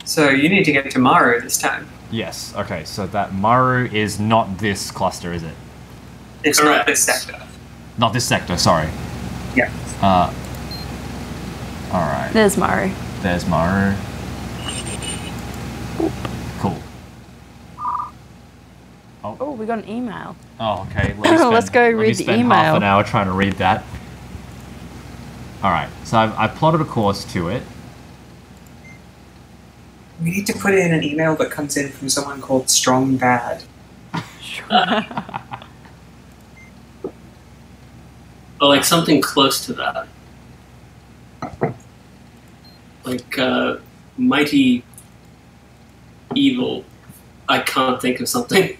So you need to get to Maru this time. Yes, okay, so that Maru is not this cluster, is it? It's not this sector. Not this sector, sorry. Yeah. Alright. There's Maru. There's Maru. Cool. Oh, we got an email. Oh, okay. Let's go read the email. Half an hour trying to read that. Alright, so I've plotted a course to it. We need to put in an email that comes in from someone called Strong Bad. Or like something close to that. Like Mighty Evil. I can't think of something.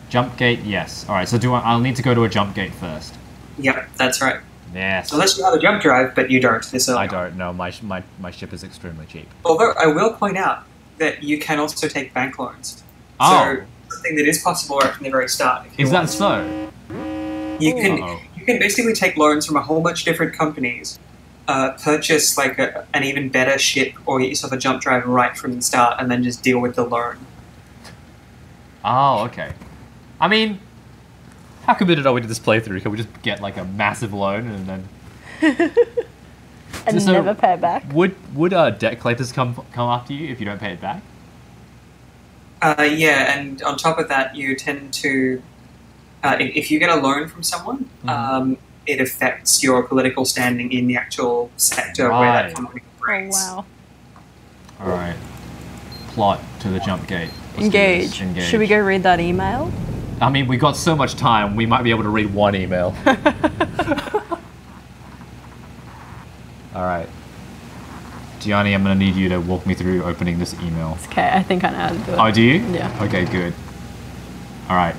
Jump gate, yes. Alright, so I'll need to go to a jump gate first. Yep, that's right. Yes. Unless you have a jump drive, but you don't. I don't, no. My ship is extremely cheap. Although I will point out that you can also take bank loans. Oh. So something that is possible right from the very start. Is that so? You can basically take loans from a whole bunch of different companies, purchase like an even better ship or get yourself a jump drive right from the start and then just deal with the loan. Oh, okay. I mean, how committed are we to this playthrough? Can we just get like a massive loan and then... and so never pay it back? Would debt collectors come after you if you don't pay it back? Yeah, and on top of that, you tend to... if you get a loan from someone, it affects your political standing in the actual sector where that company operates. Oh, wow. Alright. Plot to the jump gate. Engage. Should we go read that email? I mean, we got so much time, we might be able to read one email. Alright. Gianni, I'm going to need you to walk me through opening this email. Okay, I think I know how to do it. Oh, do you? Yeah. Okay, good. Alright.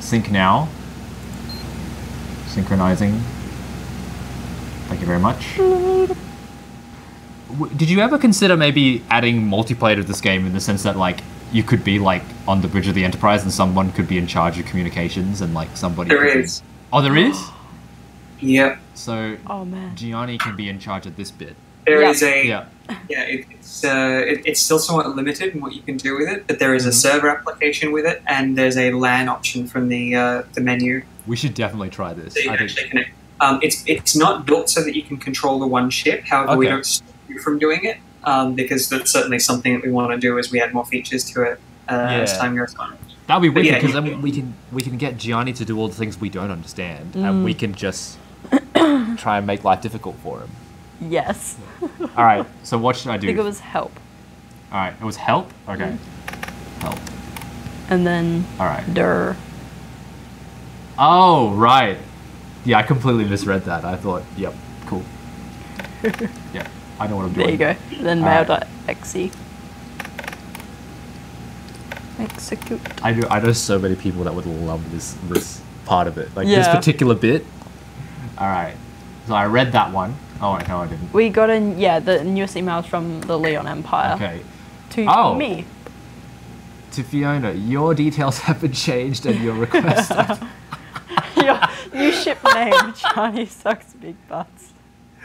Sync now. Synchronizing. Thank you very much. Did you ever consider maybe adding multiplayer to this game in the sense that, like, you could be, like, on the bridge of the Enterprise and someone could be in charge of communications and, like, somebody... There is. Oh, there is? Yep. So, oh, man. Gianni can be in charge of this bit. There is a... Yeah. Yeah, it's still somewhat limited in what you can do with it, but there is a server application with it, and there's a LAN option from the menu. We should definitely try this. So you can actually connect. It's not built so that you can control the one ship, however we don't stop you from doing it, because that's certainly something that we want to do as we add more features to it as time goes on. That'd be wicked, because then we can get Gianni to do all the things we don't understand, and we can just try and make life difficult for him. Yes. Alright, so what should I do? I think it was help. Alright, it was help? Okay. Help. And then... Alright. Dur. Oh, right. Yeah, I completely misread that. I thought, yep, cool. Yep, I know what I'm doing. There you go. Then mail.exe. Execute. I know so many people that would love this part of it. Like, this particular bit. Alright. So I read that one. Oh, wait, no, I didn't. We got in, the newest emails from the Leon Empire. Okay. To me. To Fiona, your details have been changed and your request... Your new ship name, Johnny Sucks Big Butts.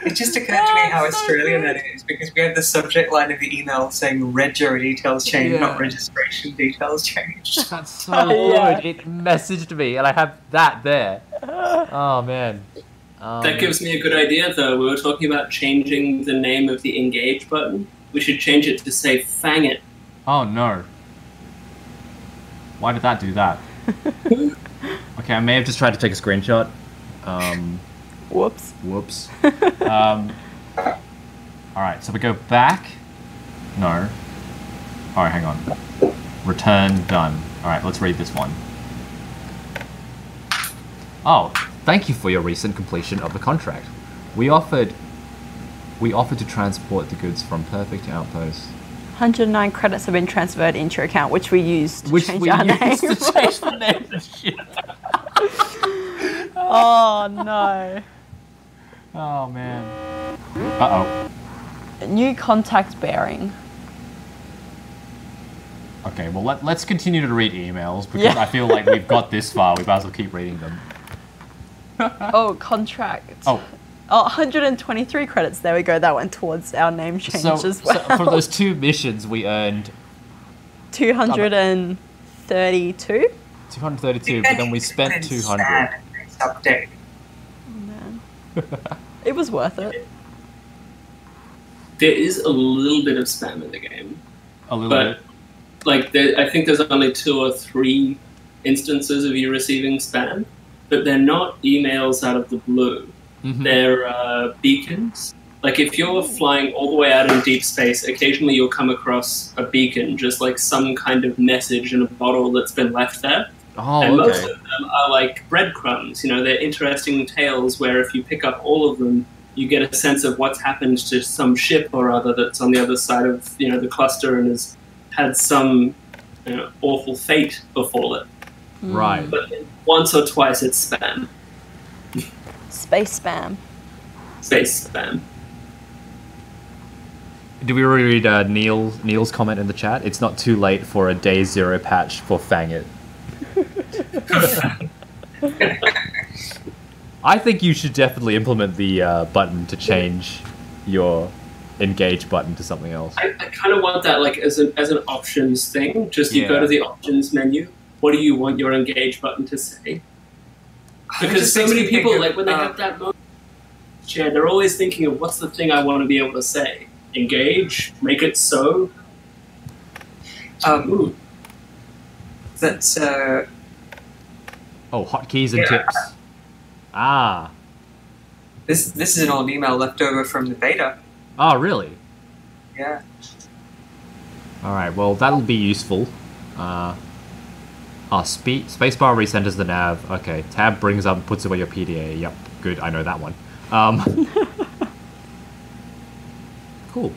It just occurred to me how Australian that is, because we had the subject line of the email saying Rego details changed, not registration details changed. That's so good. It messaged me, and I have that there. Oh, man. That gives me a good idea, though. We were talking about changing the name of the engage button. We should change it to say Fang It. Oh, no. Why did that do that? Okay, I may have just tried to take a screenshot. Whoops. Whoops. Alright, so we go back. No. Alright, hang on. Return done. Alright, let's read this one. Oh, thank you for your recent completion of the contract. We offered to transport the goods from Perfect Outpost. 109 credits have been transferred into your account, which we used to change our name. To change the name and shit. Oh no. Oh man. Uh-oh. New contact bearing. Okay, well let's continue to read emails because I feel like we've got this far. We might as well keep reading them. Oh, contract. Oh. 123 credits. There we go. That went towards our name change as well. So for those 2 missions, we earned 232. 232, but then we spent 200. Update. Oh man, it was worth it. There is a little bit of spam in the game. A little bit. Like, I think there's only 2 or 3 instances of you receiving spam, but they're not emails out of the blue. Mm-hmm. They're beacons. Like, if you're flying all the way out in deep space, occasionally you'll come across a beacon, just like some kind of message in a bottle that's been left there. Oh, and okay. most of them are like breadcrumbs. You know, they're interesting tales where if you pick up all of them, you get a sense of what's happened to some ship or other that's on the other side of, you know, the cluster and has had some, you know, awful fate befall it. Right. But once or twice it's spam. Space spam. Space spam. Do we already read Neil's comment in the chat? It's not too late for a day 0 patch for Fangit. I think you should definitely implement the button to change your engage button to something else. I kind of want that like as an options thing. Just you go to the options menu. What do you want your engage button to say? Because so many people, like when they have that moment, they're always thinking of what's the thing I want to be able to say. Engage, make it so. That's Oh, hotkeys and tips. Ah. This is an old email left over from the beta. Oh, really? Yeah. Alright, well, that'll be useful. Spacebar recenters the nav. Okay, tab brings up and puts away your PDA. Yep, good, I know that one. Cool.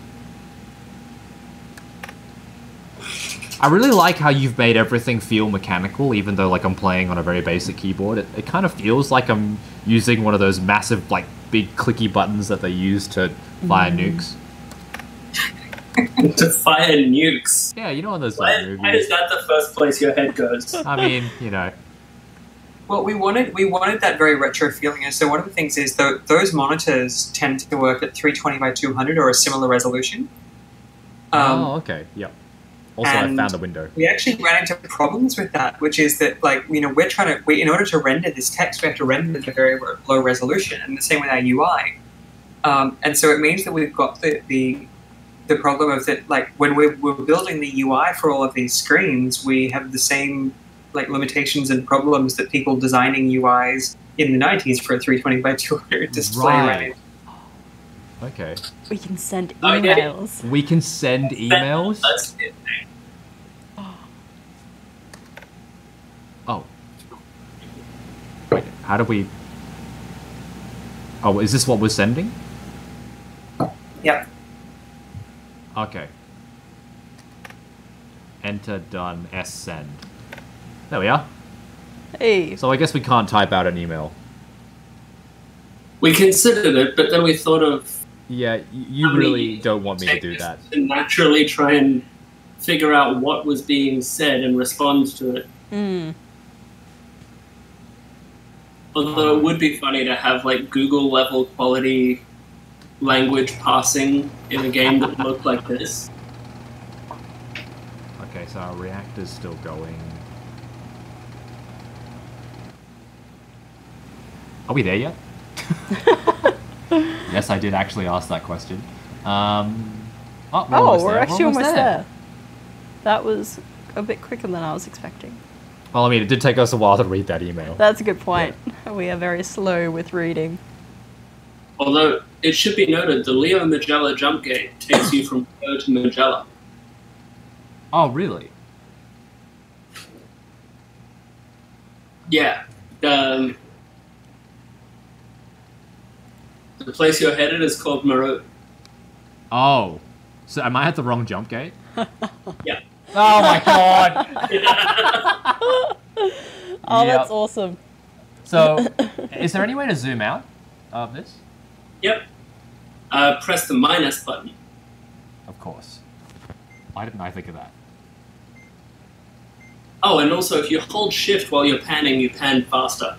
I really like how you've made everything feel mechanical, even though like I'm playing on a very basic keyboard. It kind of feels like I'm using one of those massive, like, big clicky buttons that they use to fire nukes. To fire nukes? Yeah, you know in those like, movies. Why is that the first place your head goes? I mean, you know. Well, we wanted that very retro feeling, and so one of the things is those monitors tend to work at 320 by 200 or a similar resolution. Oh, okay, yep. Also, I found the window. We actually ran into problems with that, which is that, like, you know, in order to render this text, we have to render it at a very low resolution, and the same with our UI. And so it means that we've got the problem of that, like, when we're building the UI for all of these screens, we have the same, like, limitations and problems that people designing UIs in the 90s for a 320 by 200 display ran into. Okay. We can send emails. We can send emails? Oh. Wait, how do we... Oh, is this what we're sending? Yep. Okay. Enter done, S send. There we are. Hey. So I guess we can't type out an email. We considered it, but then we thought of... Yeah, you really don't want me to do that. And naturally try and figure out what was being said and respond to it. Although it would be funny to have like Google level quality language parsing in a game that looked like this. Okay, so our reactor's still going. Are we there yet? Yes, I did actually ask that question. We're actually almost there. That was a bit quicker than I was expecting. Well, I mean, it did take us a while to read that email. That's a good point. Yeah. We are very slow with reading. Although, it should be noted, the Leo Magella jump gate takes you from Leo to Magella. Oh, really? Yeah. The place you're headed is called Maru. Oh. So am I at the wrong jump gate? Yeah. Oh my god! Oh, that's awesome. So, is there any way to zoom out of this? Yep. Press the minus button. Of course. Why didn't I think of that? Oh, and also if you hold shift while you're panning, you pan faster.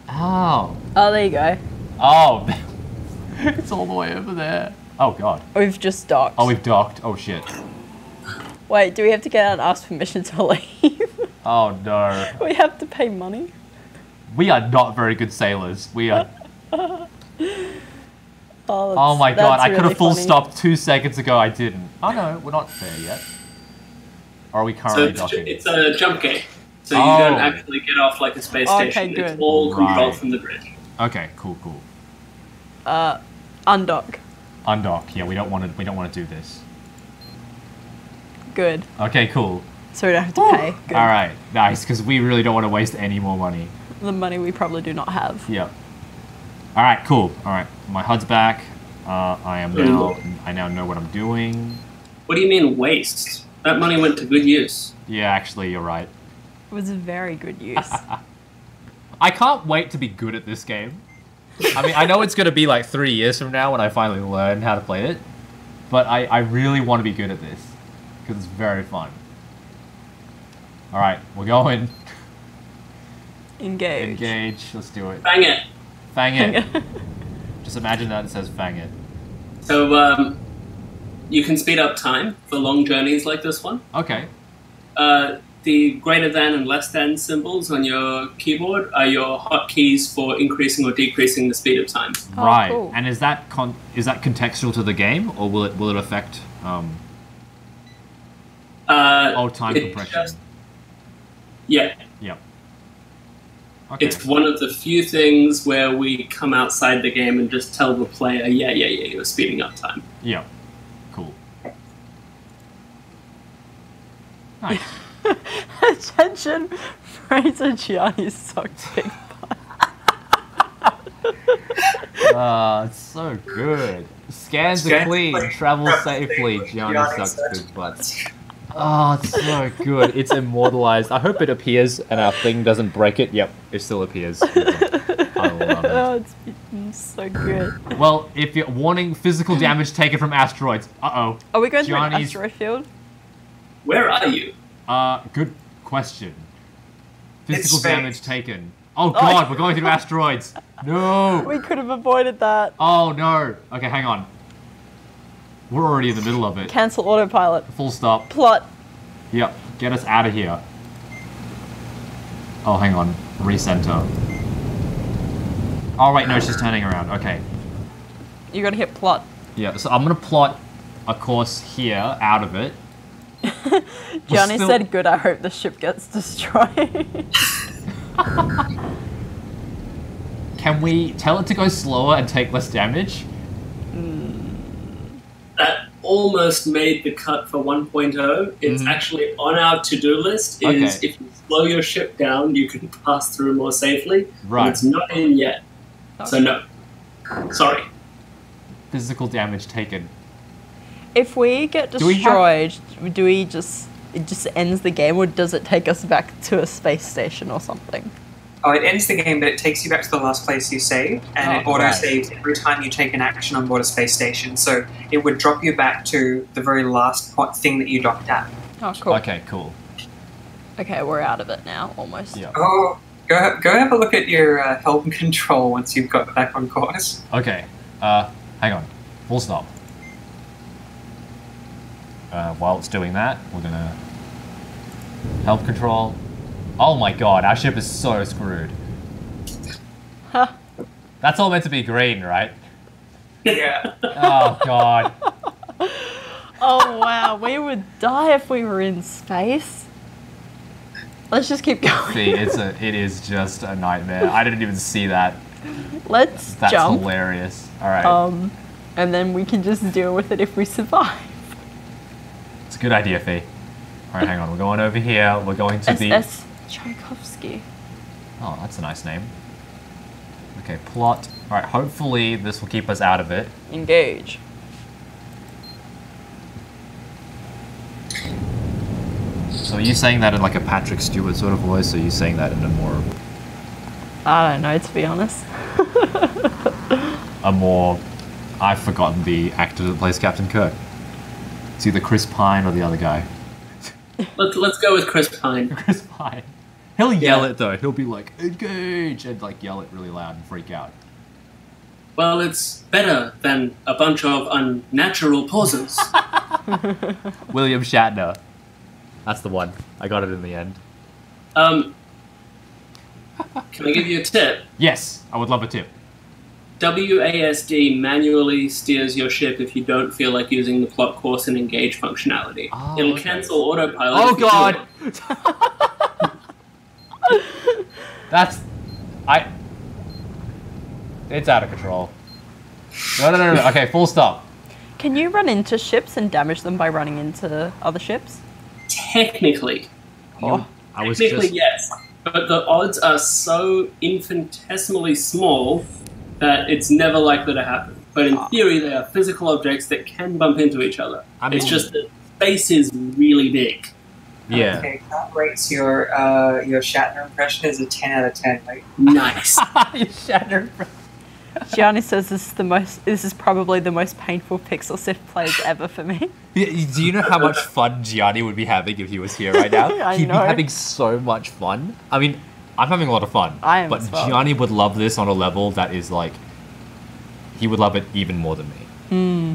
Oh. Oh, there you go. Oh. It's all the way over there. Oh god. We've just docked. Oh, we've docked. Oh shit. Wait, do we have to get out and ask permission to leave? Oh no. We have to pay money? We are not very good sailors. We are... Oh my god, I could really have full funny. stopped 2 seconds ago, I didn't. Oh no, we're not there yet. Or are we currently docking? It's a jump gate, so you don't actually get off like a space station. Good. It's all controlled from the bridge. Okay, cool. Undock. Undock. Yeah, we don't want to do this. Good. Okay, cool. So we don't have to pay. Good. All right, nice, because we really don't want to waste any more money. The money we probably do not have. Yep. All right, cool. All right, my HUD's back. I now know what I'm doing. What do you mean waste? That money went to good use. Yeah, actually, you're right. It was a very good use. I can't wait to be good at this game. I mean, I know it's going to be like 3 years from now when I finally learn how to play it, but I really want to be good at this because it's very fun. All right, we're going. Engage. Engage. Let's do it. Fang it. Fang it. Just imagine that it says fang it. So you can speed up time for long journeys like this one. Okay. The greater than and less than symbols on your keyboard are your hotkeys for increasing or decreasing the speed of time. Right. Cool. And is that contextual to the game, or will it affect time compression? Yeah. Yep. Okay. It's one of the few things where we come outside the game and just tell the player, yeah, you're speeding up time. Yep. Cool. Nice. Attention, Fraser Gianni sucked big butt. It's so good. Scans are clean, travel safely, Gianni sucks big butts. Oh, it's so good. It's immortalized. I hope it appears and our thing doesn't break it. Yep, it still appears. I love it. Oh, it's so good. Well, if you're warning, physical damage taken from asteroids. Uh-oh. Are we going Gianni's... to an asteroid field? Where are you? Good question. Physical It's damage taken. Oh god, we're going through asteroids. No. We could have avoided that. Oh no. Okay, hang on. We're already in the middle of it. Cancel autopilot. Full stop. Plot. Yep, get us out of here. Oh, hang on. Recenter. Oh wait, no, she's turning around. Okay. You gotta hit plot. Yeah, so I'm gonna plot a course here out of it. Gianni said, good, I hope the ship gets destroyed. Can we tell it to go slower and take less damage? That almost made the cut for 1.0. It's actually on our to-do list, is if you slow your ship down, you can pass through more safely. Right. It's not in yet. So no. Sorry. Physical damage taken. If we get destroyed, it just ends the game, or does it take us back to a space station or something? Oh, it ends the game, but it takes you back to the last place you saved, and it auto-saves every time you take an action on board a space station. So it would drop you back to the very last thing that you docked at. Oh, cool. Okay, cool. Okay, we're out of it now, almost. Yeah. Oh, go have a look at your helm control once you've got back on course. Okay. Hang on. Full stop. While it's doing that, we're gonna help control. Oh my god, our ship is so screwed. Huh. That's all meant to be green, right? Yeah. Oh god. Oh wow, we would die if we were in space. Let's just keep going. See, it is just a nightmare. I didn't even see that. That's jump. Hilarious. All right. And then we can just deal with it if we survive. It's a good idea, Fee. All right, hang on. We're going over here. We're going to the... Tchaikovsky. Oh, that's a nice name. Okay, plot. All right, hopefully this will keep us out of it. Engage. So are you saying that in like a Patrick Stewart sort of voice, or are you saying that in a more... I don't know, to be honest. a more... I've forgotten the actor that plays Captain Kirk. It's either Chris Pine or the other guy. Let's go with Chris Pine. Chris Pine. He'll yell it though. He'll be like, engage! And like yell it really loud and freak out. Well, it's better than a bunch of unnatural pauses. William Shatner. That's the one. I got it in the end. Can I give you a tip? Yes, I would love a tip. WASD manually steers your ship if you don't feel like using the plot course and engage functionality. Oh, It'll okay. cancel autopilot. Oh if you god! do it. That's... It's out of control. No. Okay, full stop. Can you run into ships and damage them by running into other ships? Technically. Oh. Technically, yes. But the odds are so infinitesimally small that it's never likely to happen. But in theory, they are physical objects that can bump into each other. I mean, it's just that space is really big. Yeah. Okay, that rates your Shatner impression as a 10 out of 10, right? Nice. Shatner. Gianni says this is probably the most painful Pixel Sift Plays ever for me. Yeah, do you know how much fun Gianni would be having if he was here right now? He'd be having so much fun. I mean, I'm having a lot of fun. I am but as well. Gianni would love this on a level that is like... He would love it even more than me.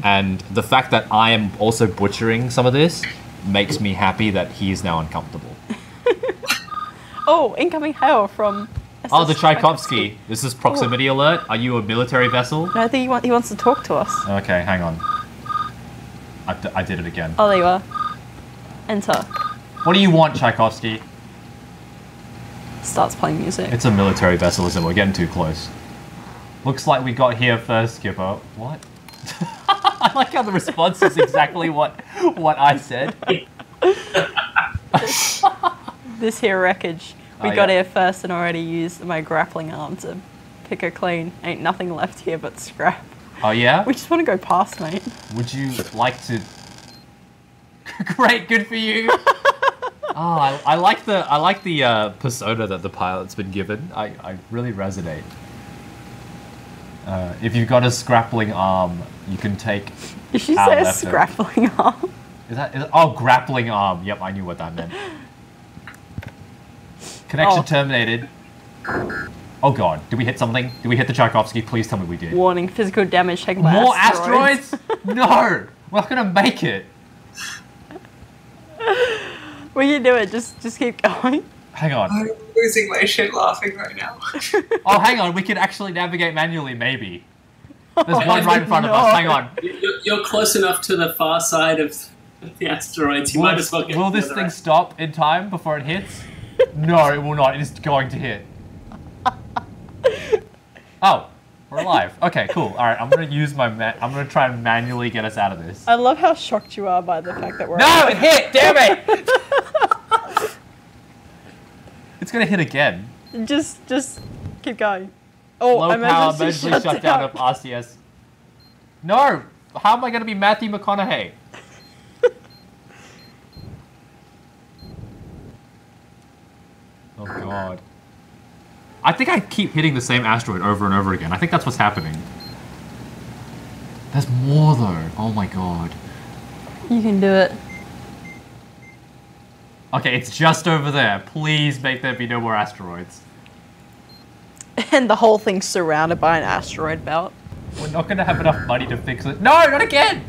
And the fact that I am also butchering some of this makes me happy that he is now uncomfortable. Oh, incoming hail from... Oh, the Tchaikovsky. This is proximity alert. Are you a military vessel? No, I think he wants to talk to us. Okay, hang on. I did it again. Oh, there you are. Enter. What do you want, Tchaikovsky? Starts playing music. It's a military vessel, isn't it? We're getting too close. Looks like we got here first, Skipper. What? I like how the response is exactly what I said. This here wreckage. We got here first and already used my grappling arm to pick her clean. Ain't nothing left here but scrap. Oh yeah? We just want to go past, mate. Would you like to... Great, good for you. Oh, I like the persona that the pilot's been given. I really resonate. If you've got a scrappling arm, you can take... Did she say a scrappling arm? Oh, grappling arm. Yep, I knew what that meant. Connection terminated. Oh god, did we hit something? Did we hit the Tchaikovsky? Please tell me we did. Warning, physical damage taken by more asteroids. No! We're not gonna make it. We can do it, just keep going. Hang on. I'm losing my shit laughing right now. Oh, hang on, we can actually navigate manually, maybe. There's one right in front of us, hang on. You're close enough to the far side of the asteroids. You might as well get Will this thing stop in time before it hits? No, it will not. It is going to hit. Oh, we're alive. Okay, cool. All right, I'm gonna use my. I'm gonna try and manually get us out of this. I love how shocked you are by the fact that we're. No, it hit! Damn it! It's gonna hit again. Just keep going. Oh, Low power emergency shutdown of RCS. No, how am I gonna be Matthew McConaughey? Oh god. I think I keep hitting the same asteroid over and over again. I think that's what's happening. There's more though. Oh my god. You can do it. Okay, it's just over there. Please make there be no more asteroids. And the whole thing's surrounded by an asteroid belt. We're not gonna have enough money to fix it. No, not again!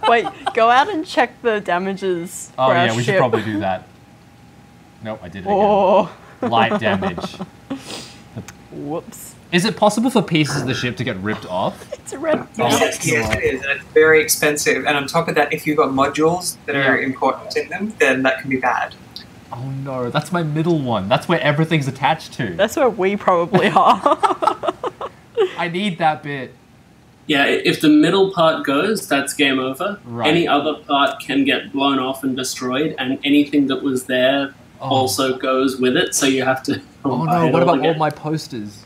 Wait, go out and check the damages for Oh our yeah, we ship. should probably do that. Nope, I did it again. Oh. Light damage. Whoops. Is it possible for pieces of the ship to get ripped off? It's a red. Yes, it is. And it's very expensive. And on top of that, if you've got modules that are important in them, then that can be bad. Oh no, that's my middle one. That's where everything's attached to. That's where we probably are. I need that bit. Yeah, if the middle part goes, that's game over. Right. Any other part can get blown off and destroyed, and anything that was there also goes with it, so you have to... Oh no, what about all my posters?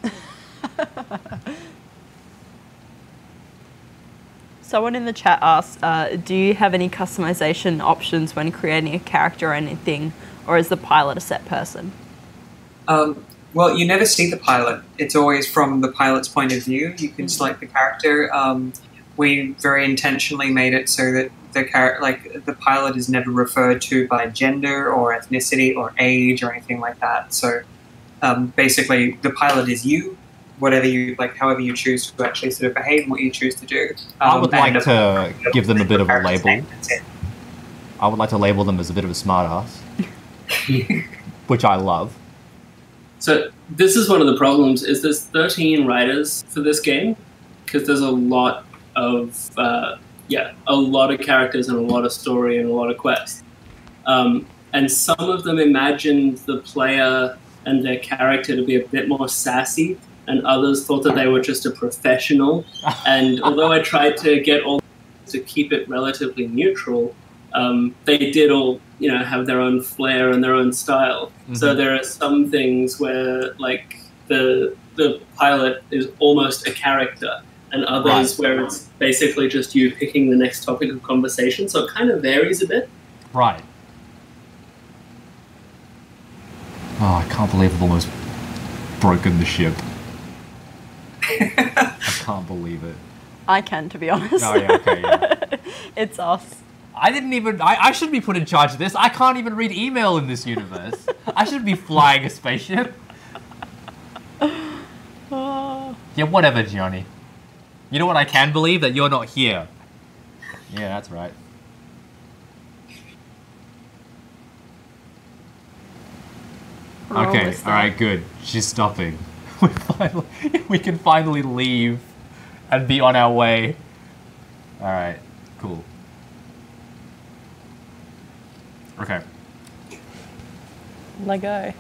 Someone in the chat asked, do you have any customization options when creating a character or anything, or is the pilot a set person? Well, you never see the pilot. It's always from the pilot's point of view. You can select the character. We very intentionally made it so that the pilot is never referred to by gender or ethnicity or age or anything like that. So basically, the pilot is you, whatever you like, however you choose to actually sort of behave and what you choose to do. I would like to give them a bit of a label. I would like to label them as a bit of a smartass, which I love. So this is one of the problems, is there's 13 writers for this game, because there's a lot of, a lot of characters and a lot of story and a lot of quests. And some of them imagined the player and their character to be a bit more sassy, and others thought that they were just a professional. And although I tried to get all to keep it relatively neutral, they did all, have their own flair and their own style. Mm-hmm. So there are some things where, like, the pilot is almost a character, and others where it's basically just you picking the next topic of conversation. So it kind of varies a bit. Right. Oh, I can't believe I've almost broken the ship. I can't believe it. I can, to be honest. Oh, yeah, okay, yeah. It's us. I should be put in charge of this. I can't even read email in this universe. I should be flying a spaceship. Yeah, whatever, Gianni. You know what I can believe? That you're not here. Yeah, that's right. Okay, alright, good. She's stopping. We can finally leave and be on our way. Alright, cool. Okay. Let go.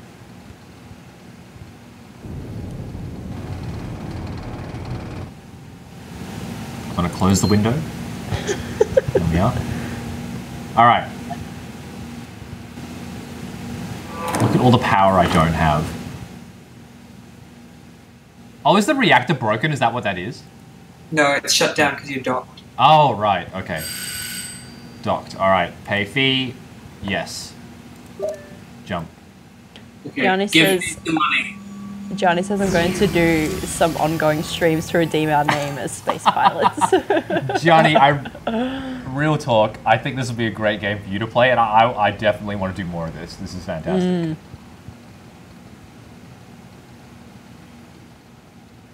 I'm gonna close the window. There we are. Alright. Look at all the power I don't have. Oh, is the reactor broken? Is that what that is? No, it's shut down because you docked. Oh, right. Okay. Docked. Alright. Pay fee. Yes. Jump. Okay. Johnny Give says, me the money. Johnny says I'm going to do some ongoing streams to redeem our name as Space Pilots. Johnny, real talk, I think this will be a great game for you to play, and I definitely want to do more of this. This is fantastic.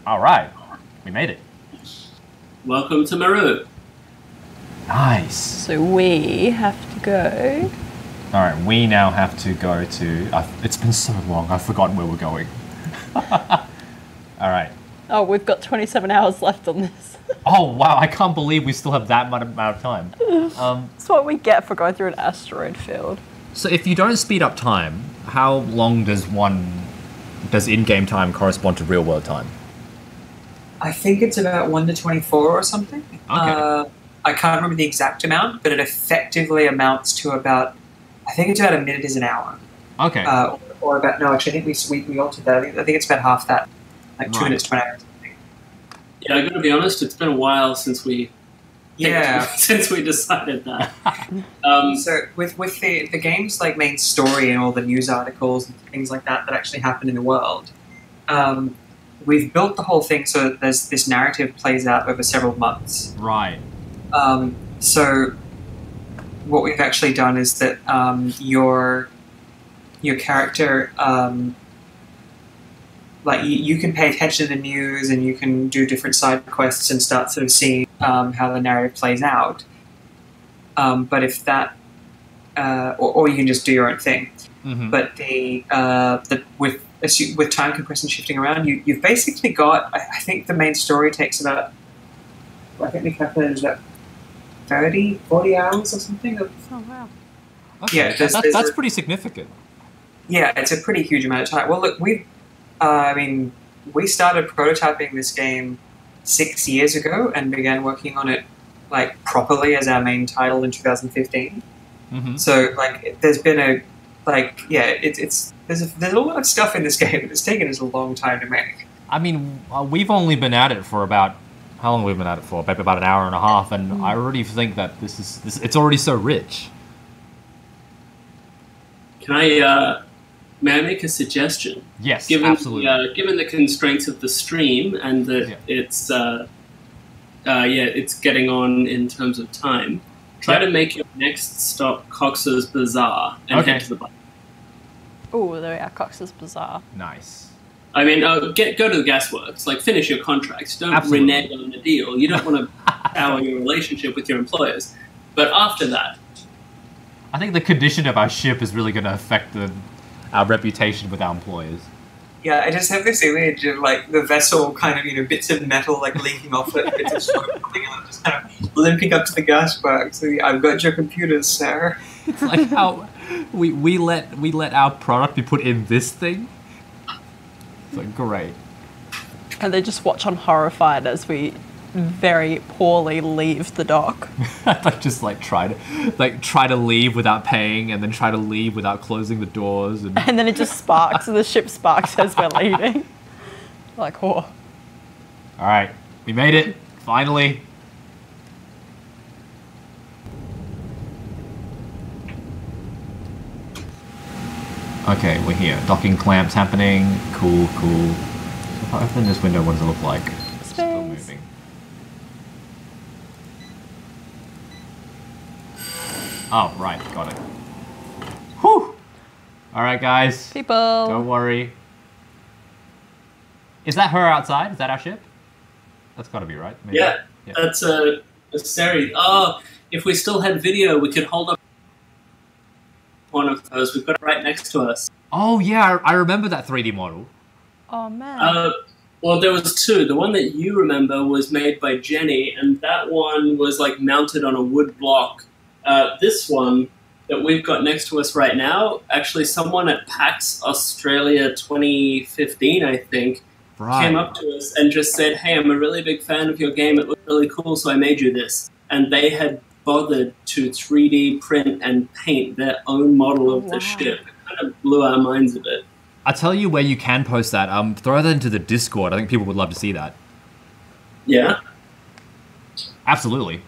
Alright. We made it. Welcome to Maru. Nice. So we have to go. Alright, we now have to go to... it's been so long, I've forgotten where we're going. Alright. Oh, we've got 27 hours left on this. Oh, wow, I can't believe we still have that much amount of time. That's what we get for going through an asteroid field. So if you don't speed up time, how long does in-game time correspond to real-world time? I think it's about 1 to 24 or something. Okay. I can't remember the exact amount, but it effectively amounts to about, I think it's about a minute is an hour. Okay. Or about, no, actually, I think we altered that. I think it's about half that, like 2 minutes to an hour. Yeah, I gotta be honest, it's been a while since we since we decided that. So with the game's like main story and all the news articles and things like that actually happen in the world, we've built the whole thing so that this narrative plays out over several months. Right. So what we've actually done is that your character, like you can pay attention to the news and you can do different side quests and start sort of seeing how the narrative plays out. But if that, or you can just do your own thing. Mm-hmm. But with time compression shifting around, you've basically got, I think the main story takes about, I think we calculated about 30, 40 hours or something. Oh, wow. Okay. Yeah, that's pretty significant. Yeah, it's a pretty huge amount of time. Well, look, we started prototyping this game 6 years ago and began working on it like properly as our main title in 2015. So like there's been a like there's a lot of stuff in this game, and it's taken us a long time to make. I mean, we've only been at it for about how long have we been at it for? Maybe about an hour and a half, and I already think that it's already so rich. May I make a suggestion? Yes, given absolutely. Given the constraints of the stream and that it's getting on in terms of time, try to make your next stop Cox's Bazaar and head to the bar. Oh, there we are, Cox's Bazaar. Nice. I mean, go to the gasworks. Like, finish your contract. Don't renege on the deal. You don't want to sour your relationship with your employers. But after that, I think the condition of our ship is really going to affect our reputation with our employers. Yeah, I just have this image of like the vessel kind of, bits of metal like leaking off it, bits of smoke coming out, just kind of limping up to the gas works. So, I've got your computers, sir. It's like how we let our product be put in this thing. It's like great. And they just watch on horrified as we very poorly leave the dock. try to leave without paying, and then try to leave without closing the doors, and then it just sparks. The ship sparks as we're leaving. Like, oh. All right, we made it finally. Okay, we're here. Docking clamps happening. Cool. So if I open this window, what does it look like? It's still moving. Oh, right, got it. Whew! Alright, guys. People. Don't worry. Is that her outside? Is that our ship? That's gotta be right. Maybe. Yeah, that's a series. Oh, if we still had video, we could hold up one of those. We've got it right next to us. Oh, yeah, I remember that 3D model. Oh, man. Well, there was two. The one that you remember was made by Jenny, and that one was like mounted on a wood block. This one that we've got next to us right now, actually someone at PAX Australia 2015, I think, came up to us and just said, "Hey, I'm a really big fan of your game. It looked really cool, so I made you this." And they had bothered to 3D print and paint their own model of the ship. It kind of blew our minds a bit. I'll tell you where you can post that. Throw that into the Discord. I think people would love to see that. Yeah? Absolutely.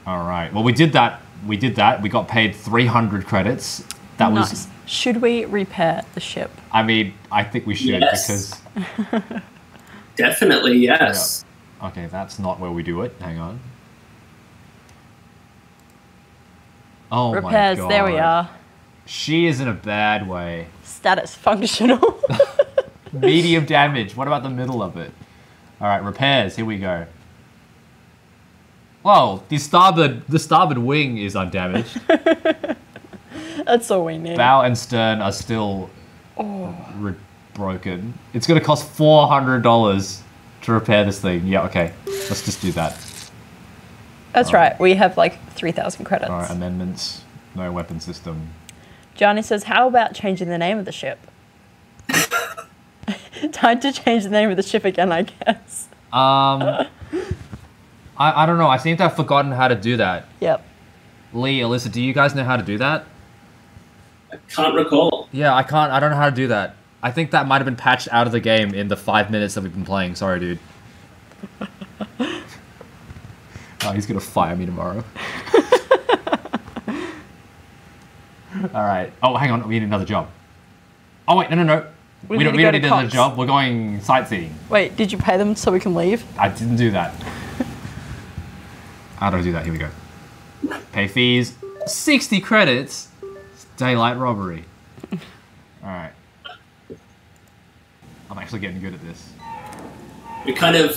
All right. Well, we did that. We got paid 300 credits. That was... Should we repair the ship? I mean, I think we should because... Definitely, yes. Yeah. Okay, that's not where we do it. Hang on. Oh Repairs, my god. There we are. She is in a bad way. Status functional. Medium damage. What about the middle of it? All right, repairs. Here we go. Whoa, the starboard wing is undamaged. That's all we need. Bow and stern are still broken. It's going to cost $400 to repair this thing. Yeah, okay. Let's just do that. That's right. We have like 3,000 credits. All right, amendments. No weapon system. Johnny says, how about changing the name of the ship? Time to change the name of the ship again, I guess. I don't know. I seem to have forgotten how to do that. Yep. Leigh, Elissa, do you guys know how to do that? I can't recall. Yeah, I can't. I don't know how to do that. I think that might have been patched out of the game in the 5 minutes that we've been playing. Sorry, dude. Oh, he's going to fire me tomorrow. All right. Oh, hang on. We need another job. Oh, wait. No. We don't need another job. We're going sightseeing. Wait, did you pay them so we can leave? I didn't do that. How do I do that? Here we go. Pay fees. 60 credits. It's daylight robbery. All right. I'm actually getting good at this. We kind of,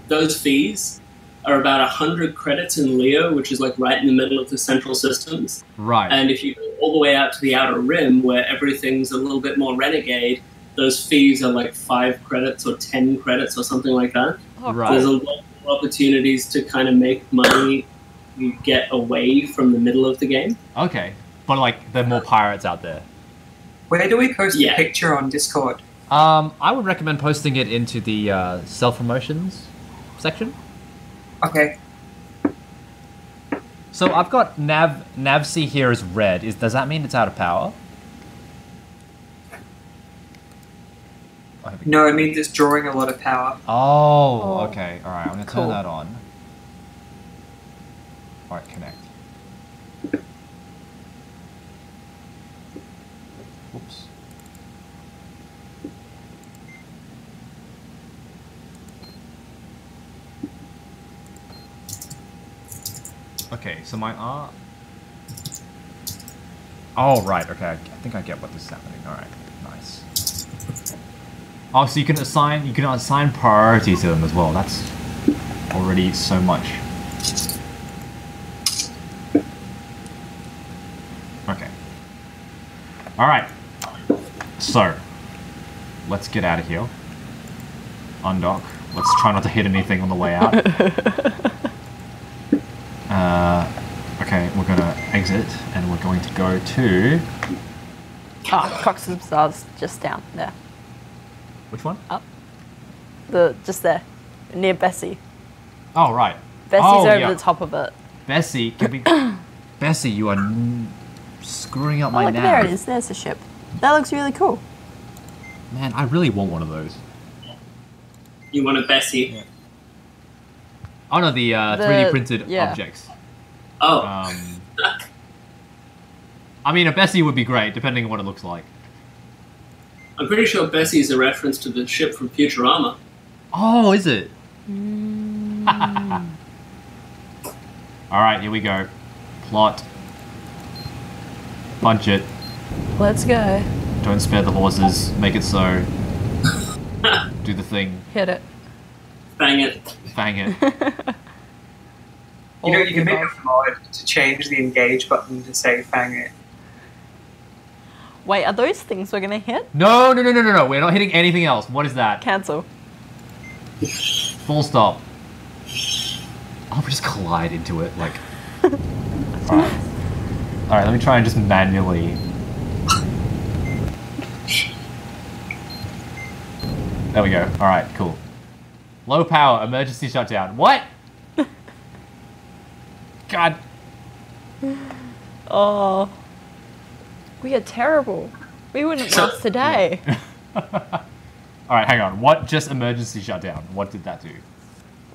those fees are about 100 credits in Leo, which is like right in the middle of the central systems. Right. And if you go all the way out to the outer rim, where everything's a little bit more renegade, those fees are like 5 credits or 10 credits or something like that. Oh, right. There's a lot of opportunities to kind of make money you get away from the middle of the game. Okay. But like, there are more pirates out there. Where do we post the picture on Discord? I would recommend posting it into the self-promotions section. Okay. So I've got Navc here as red. Does that mean it's out of power? No, it means it's drawing a lot of power. Oh, okay. All right, I'm going to turn that on. All right, connect. Oops. Okay, so my art... Oh, right, okay. I think I get what this is happening. All right, nice. Oh, so you can assign priority to them as well. That's already so much. Okay. All right. So, let's get out of here. Undock. Let's try not to hit anything on the way out. Okay, we're gonna exit, and we're going to go to... Cox's Bazaar's just down there. Which one? Up. Just there, near Bessie. Oh, right. Bessie's over the top of it. Bessie, can we... Bessie, you are screwing up my nav. There it is. There's the ship. That looks really cool. Man, I really want one of those. You want a Bessie? Yeah. Oh no, the 3D printed objects. Oh. I mean, a Bessie would be great, depending on what it looks like. I'm pretty sure Bessie is a reference to the ship from Futurama. Oh, is it? Alright, here we go. Plot. Punch it. Let's go. Don't spare the horses. Make it so. Do the thing. Hit it. Bang it. Bang it. You know, you can make a mod to change the engage button to say bang it. Wait, are those things we're gonna hit? No. We're not hitting anything else. What is that? Cancel. Full stop. I'll just collide into it, like... Alright. Alright, let me try and just manually... There we go. Alright, cool. Low power, emergency shutdown. What? God. Oh. We are terrible. We wouldn't last today. Alright, hang on. What just emergency shutdown? What did that do?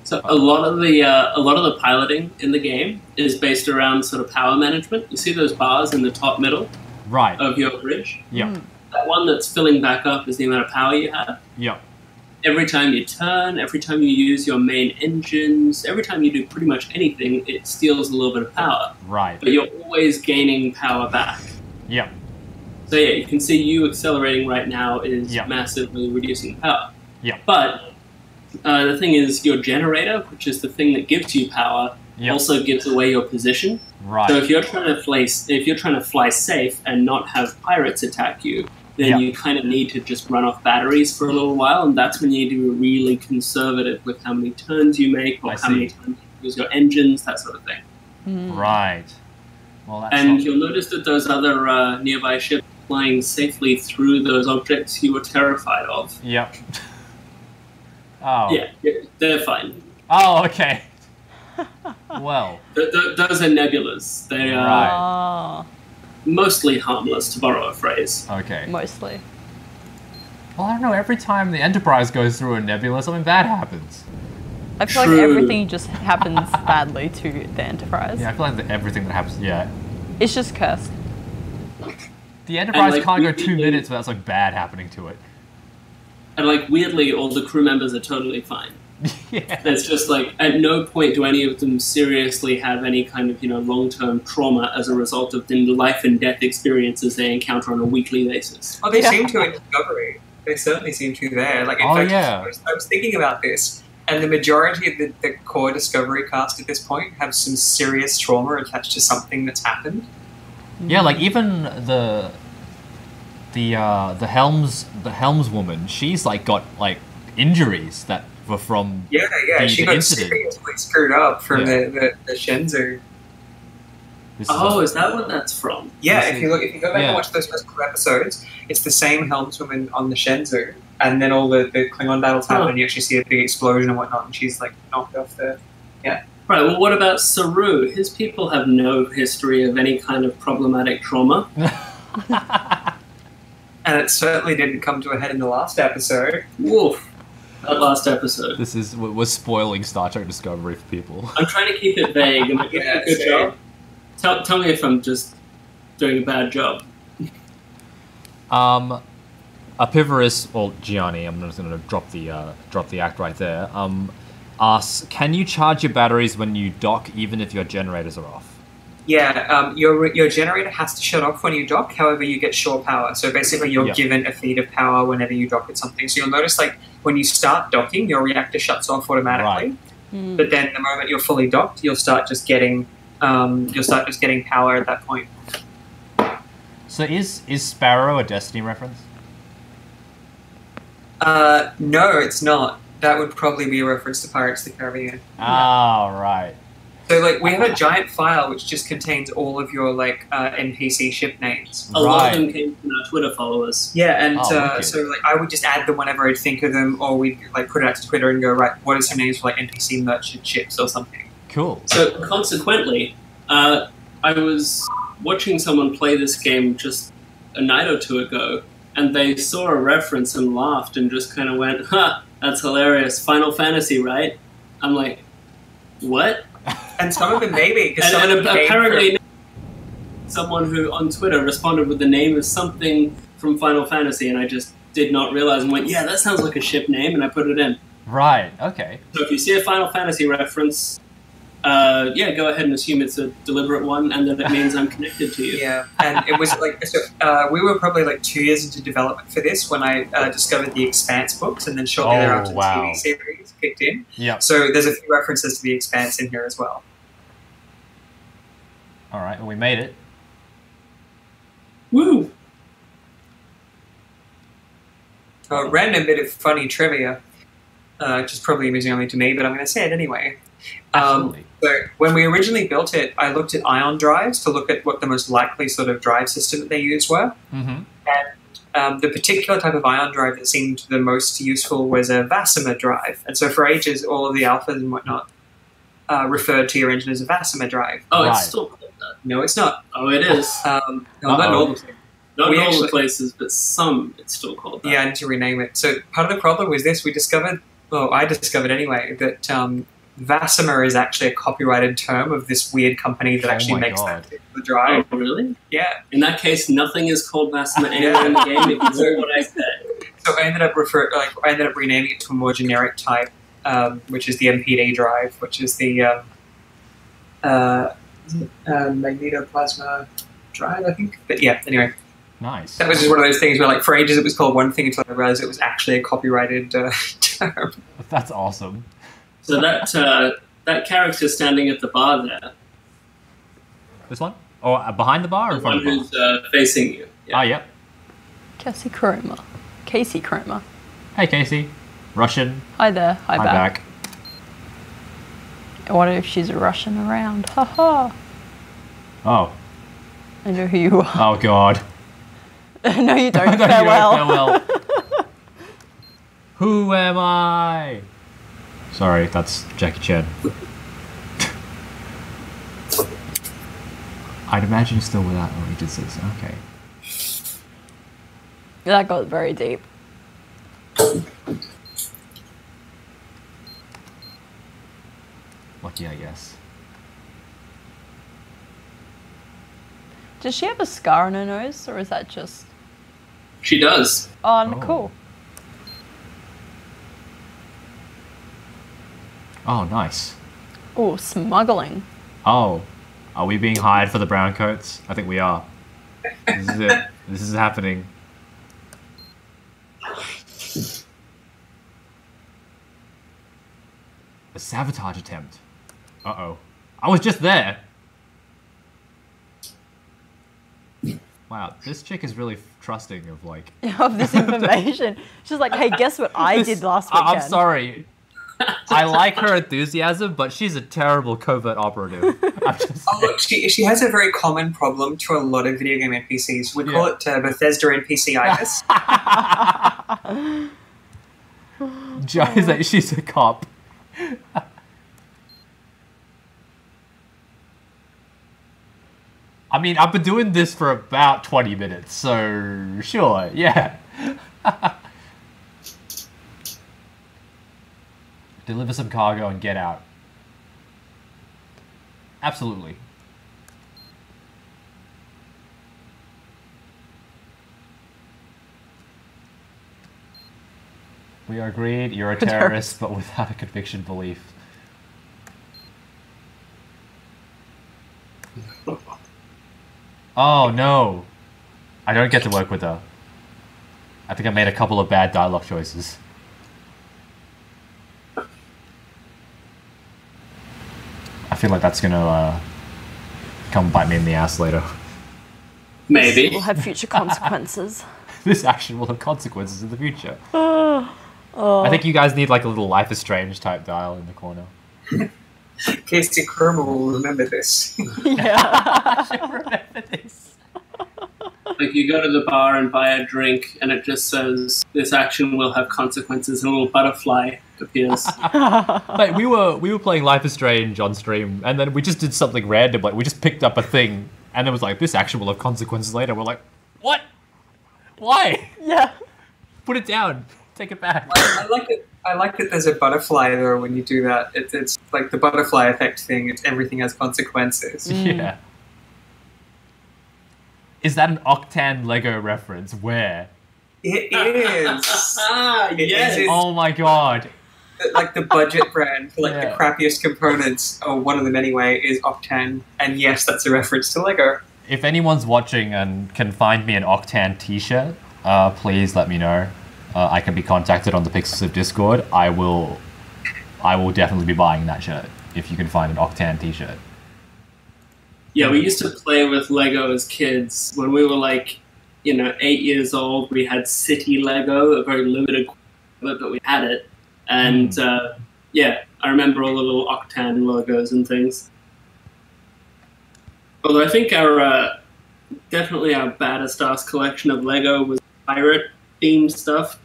So a lot of the piloting in the game is based around sort of power management. You see those bars in the top middle of your bridge? Yeah. That one that's filling back up is the amount of power you have. Yeah. Every time you turn, every time you use your main engines, every time you do pretty much anything, it steals a little bit of power. Right. But you're always gaining power back. Yeah. So yeah, you can see you accelerating right now is massively reducing power. Yeah. But the thing is, your generator, which is the thing that gives you power, also gives away your position. Right. So if you're trying to fly safe and not have pirates attack you, then you kind of need to just run off batteries for a little while, and that's when you need to be really conservative with how many turns you make or how many times you use your engines, that sort of thing. Right. Well, that's you'll notice that those other nearby ships flying safely through those objects you were terrified of. Yep. Oh. Yeah, they're fine. Oh, okay. Well. Those are nebulas. They are mostly harmless, to borrow a phrase. Okay. Mostly. Well, I don't know. Every time the Enterprise goes through a nebula, something bad happens. I feel like everything just happens badly to the Enterprise. Yeah, I feel like everything that happens, it's just cursed. The Enterprise can't go 2 minutes without something bad happening to it. And like weirdly, all the crew members are totally fine. Yeah. It's just like at no point do any of them seriously have any kind of long-term trauma as a result of the life and death experiences they encounter on a weekly basis. Oh, they seem to in Discovery. They certainly seem to there. Like in fact, I was thinking about this, and the majority of the core Discovery cast at this point have some serious trauma attached to something that's happened. Yeah, like even the helmswoman, she's like got like injuries that were from she got incident. seriously screwed up from the Shenzhou. Is that what that's from? Yeah, if you go back and watch those first couple episodes, it's the same helmswoman on the Shenzhou, and then all the Klingon battles happen, and you actually see a big explosion and whatnot, and she's like knocked off the. Yeah. Right, well, what about Saru? His people have no history of any kind of problematic trauma. And it certainly didn't come to a head in the last episode. Woof. That last episode. We're spoiling Star Trek Discovery for people. I'm trying to keep it vague. Am I doing a good job? Tell me if I'm just doing a bad job. Apivorous, or Gianni, I'm just going to drop the act right there. Asks, can you charge your batteries when you dock, even if your generators are off? Yeah, your generator has to shut off when you dock. However, you get shore power. So basically, you're given a feed of power whenever you dock at something. So you'll notice, like when you start docking, your reactor shuts off automatically. Right. But then the moment you're fully docked, you'll start just getting power at that point. So is Sparrow a Destiny reference? No, it's not. That would probably be a reference to Pirates of the Caribbean. Oh, right. So, like, we have a giant file which just contains all of your, like, NPC ship names. A lot of them came from our Twitter followers. Yeah, and so, like, I would just add them whenever I'd think of them, or we'd, like, put it out to Twitter and go, right, what are some names for, like, NPC merchant ships or something? Cool. So, consequently, I was watching someone play this game just a night or two ago, and they saw a reference and laughed and just kind of went, that's hilarious. Final Fantasy, right? I'm like, what? And some of them maybe. And apparently someone who on Twitter responded with the name of something from Final Fantasy, and I just did not realize and went, yeah, that sounds like a ship name, and I put it in. Right, okay. So if you see a Final Fantasy reference, go ahead and assume it's a deliberate one, and that it means I'm connected to you. Yeah, and it was like, we were probably like 2 years into development for this when I discovered the Expanse books, and then shortly thereafter the TV series kicked in. Yeah. So there's a few references to the Expanse in here as well. All right, well, we made it. Woo! A random bit of funny trivia, which is probably amusing only to me, but I'm going to say it anyway. Absolutely. So when we originally built it, I looked at ion drives to look at what the most likely sort of drive system that they used were. Mm-hmm. And the particular type of ion drive that seemed the most useful was a Vasimer drive. And so for ages, all of the alphas and whatnot referred to your engine as a Vasimer drive. Oh, it's still called that. No, it's not. Oh, it is. Not all the places. Not all the places, but some it's still called that. Yeah, I need to rename it. So part of the problem was this. I discovered anyway, that Vasimer is actually a copyrighted term of this weird company that actually makes that the drive. Oh, really? Yeah. In that case, nothing is called Vasimer anywhere in the game. Ignore what I said. So I ended up renaming it to a more generic type, which is the MPD drive, which is the magnetoplasma drive, I think. But yeah, anyway. Nice. That was just one of those things where, like, for ages it was called one thing until I realized it was actually a copyrighted term. That's awesome. So that character standing at the bar there. This one? Or behind the bar or in front of the bar? One who's facing you. Yeah. Oh, yep. Casey Chroma. Hey, Casey. Russian. Hi there. Hi back. I wonder if she's Russian around. Ha ha. Oh. I know who you are. Oh, God. No, you don't. Farewell. Farewell. Who am I? Sorry, that's Jackie Chan. I'd imagine he's still without allegiances. Okay. That got very deep. Lucky, I guess. Does she have a scar on her nose, or is that just... She does. Oh, cool. Oh, nice. Oh, smuggling. Oh, are we being hired for the brown coats? I think we are. This is it. This is happening. A sabotage attempt. Uh-oh. I was just there. Wow, this chick is really trusting of, like... of this information. She's like, hey, guess what I did last weekend? I'm sorry. I like her enthusiasm, but she's a terrible covert operative. Oh, look, she has a very common problem to a lot of video game NPCs. We call it Bethesda NPC-itis. She's a cop. I mean, I've been doing this for about 20 minutes, so sure, yeah. Deliver some cargo and get out. Absolutely. We are agreed, you're a terrorist, but without a conviction belief. Oh no. I don't get to work with her. I think I made a couple of bad dialogue choices. I feel like that's gonna come bite me in the ass later. Maybe. We'll have future consequences. This action will have consequences in the future. I think you guys need like a little Life is Strange type dial in the corner. Casey Kerma will remember this. Yeah. I should remember this. Like you go to the bar and buy a drink and it just says, this action will have consequences, and a little butterfly appears. Like we were playing Life is Strange on stream, and then we just did something random, like we just picked up a thing, and it was like, this action will have consequences later. We're like, what? Why? Yeah. Put it down. Take it back. I like it. I like that there's a butterfly though when you do that. It's like the butterfly effect thing. Everything has consequences. Yeah. Is that an Octan Lego reference? Where? It is. Yes. It's Oh my god. like the budget brand for like the crappiest components, or one of them anyway, is Octan. And yes, that's a reference to Lego. If anyone's watching and can find me an Octan t-shirt, please let me know. I can be contacted on the Pixel Sift Discord. I will definitely be buying that shirt if you can find an Octan t-shirt. Yeah, we used to play with Lego as kids. When we were like, 8 years old, we had City Lego, a very limited quantity, but we had it. And I remember all the little Octan logos and things. Although I think definitely our baddest ass collection of Lego was pirate themed stuff.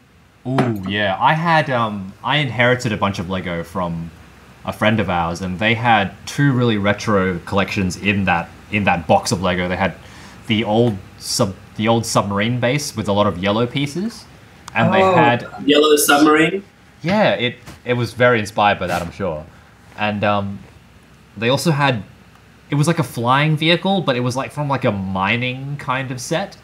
Ooh, yeah. I inherited a bunch of Lego from a friend of ours, and they had two really retro collections in that box of Lego. They had the old submarine base with a lot of yellow pieces, and they had Yellow Submarine. Yeah, it was very inspired by that, I'm sure. And they also had, it was like a flying vehicle, but it was like from like a mining kind of set.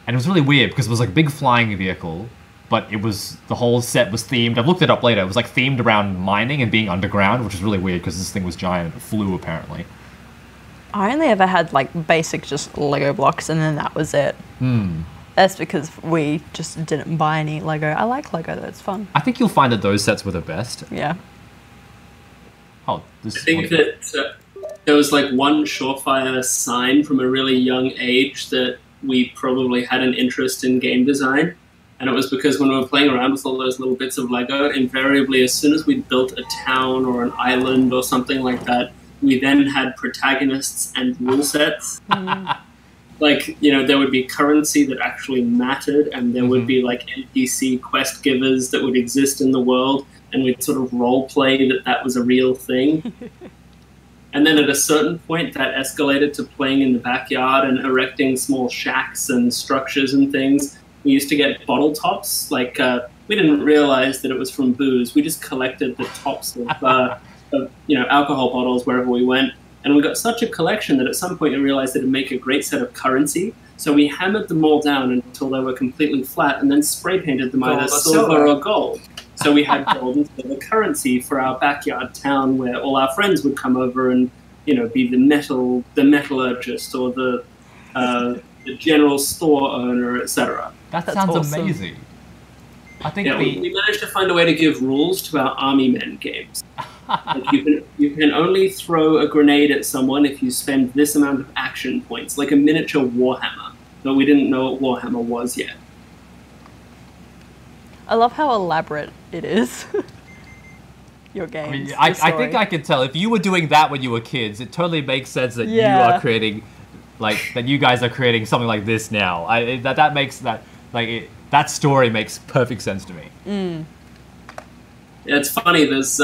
And it was really weird because it was like a big flying vehicle, but the whole set was themed. I've looked it up later. It was like themed around mining and being underground, which is really weird because this thing was giant and it flew apparently. I only ever had like basic just Lego blocks, and then that was it. That's because we just didn't buy any Lego. I like Lego though, it's fun. I think you'll find that those sets were the best. Yeah. Oh, I think that there was like one surefire sign from a really young age that we probably had an interest in game design. And it was because when we were playing around with all those little bits of Lego, invariably as soon as we built a town or an island or something like that, we then had protagonists and rule sets. Like, there would be currency that actually mattered, and there would be like NPC quest givers that would exist in the world, and we'd sort of role play that was a real thing. And then at a certain point, that escalated to playing in the backyard and erecting small shacks and structures and things. We used to get bottle tops. Like, we didn't realize that it was from booze. We just collected the tops of alcohol bottles wherever we went. And we got such a collection that at some point we realized that it'd make a great set of currency. So we hammered them all down until they were completely flat and then spray painted them either silver or gold. So we had gold and silver currency for our backyard town where all our friends would come over and, be the metallurgist or the general store owner, etc. That sounds awesome. Amazing. I think we managed to find a way to give rules to our Army Men games. Like you can only throw a grenade at someone if you spend this amount of action points, like a miniature Warhammer. But we didn't know what Warhammer was yet. I love how elaborate it is. your games. I think I can tell. If you were doing that when you were kids, it totally makes sense that you are creating, that you guys are creating something like this now. That makes that, that story makes perfect sense to me. Yeah, it's funny. There's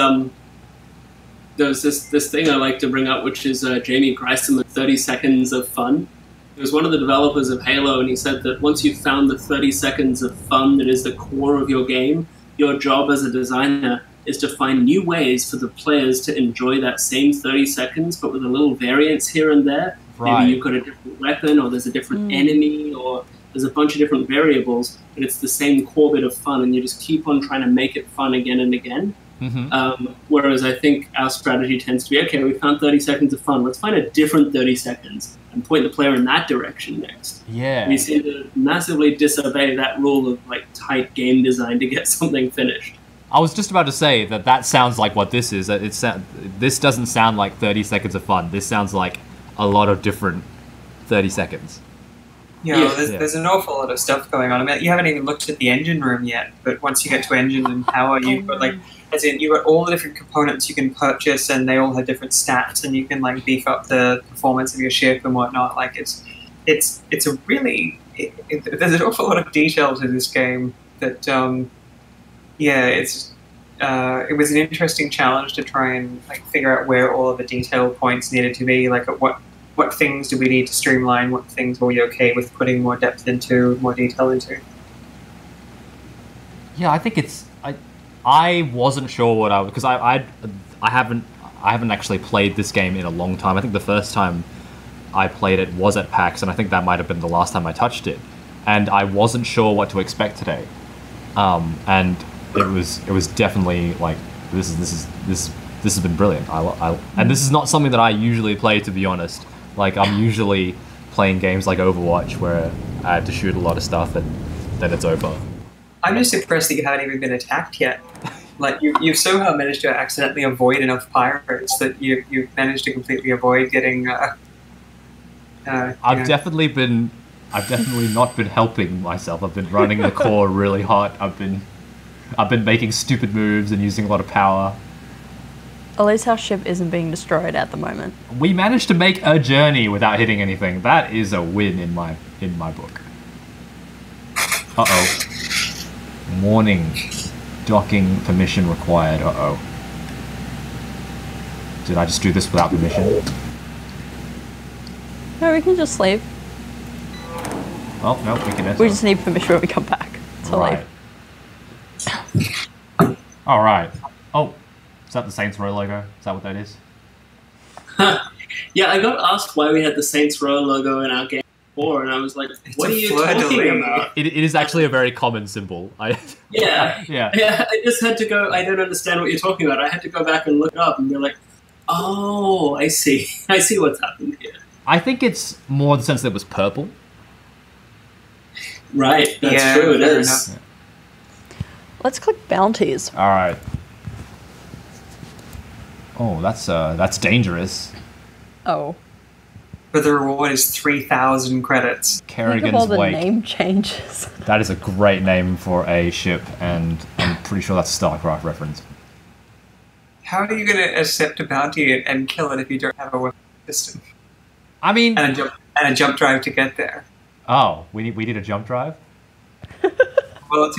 this thing I like to bring up, which is Jamie Grissom with 30 Seconds of Fun. He was one of the developers of Halo, and he said that once you've found the 30 seconds of fun that is the core of your game, your job as a designer is to find new ways for the players to enjoy that same 30 seconds, but with a little variance here and there. Right. Maybe you've got a different weapon, or there's a different enemy, or there's a bunch of different variables, but it's the same core bit of fun, and you just keep on trying to make it fun again and again. Whereas I think our strategy tends to be, okay, we found 30 seconds of fun, let's find a different 30 seconds and point the player in that direction next. Yeah. We seem to massively disobey that rule of tight game design to get something finished. I was just about to say that sounds like what this is. This doesn't sound like 30 seconds of fun. This sounds like a lot of different 30 seconds. There's an awful lot of stuff going on. I mean, you haven't even looked at the engine room yet, but once you get to engine and power, you've got you've got all the different components you can purchase, and they all have different stats, and you can beef up the performance of your ship and whatnot. It's a really there's an awful lot of detail to this game that it was an interesting challenge to try and figure out where all of the detail points needed to be. What things do we need to streamline? What things were we okay with putting more depth into, more detail into? Yeah, I think it's. I wasn't sure what I, because I haven't actually played this game in a long time. I think the first time I played it was at PAX, and I think that might have been the last time I touched it. And I wasn't sure what to expect today. And it was definitely this has been brilliant. And this is not something that I usually play, to be honest. I'm usually playing games like Overwatch where I have to shoot a lot of stuff and then it's over. I'm just impressed that you haven't even been attacked yet. You've somehow managed to accidentally avoid enough pirates that you've managed to completely avoid getting. I've definitely not been helping myself. I've been running the core really hot. I've been making stupid moves and using a lot of power. At least our ship isn't being destroyed at the moment. We managed to make a journey without hitting anything. That is a win in my book. Uh-oh. Warning. Docking permission required. Uh-oh. Did I just do this without permission? No, we can just leave. Oh, no, we can. We just need permission when we come back to leave. Alright. Oh, is that the Saints Row logo? Is that what that is? Yeah, I got asked why we had the Saints Row logo in our game before, and I was like, what are you talking about? It is actually a very common symbol. Yeah, I just had to go, I don't understand what you're talking about. I had to go back and look it up, and be like, oh, I see. I see what's happened here. I think it's more the sense that it was purple. Right, that's true, it is. Yeah. Let's click bounties. Alright. Oh, that's dangerous. Oh. But the reward is 3,000 credits. Kerrigan's Think of all the Wake. name changes. That is a great name for a ship, and I'm pretty sure that's a StarCraft reference. How are you going to accept a bounty and kill it if you don't have a weapon system? I mean... And a jump drive to get there. Oh, we need a jump drive? Well,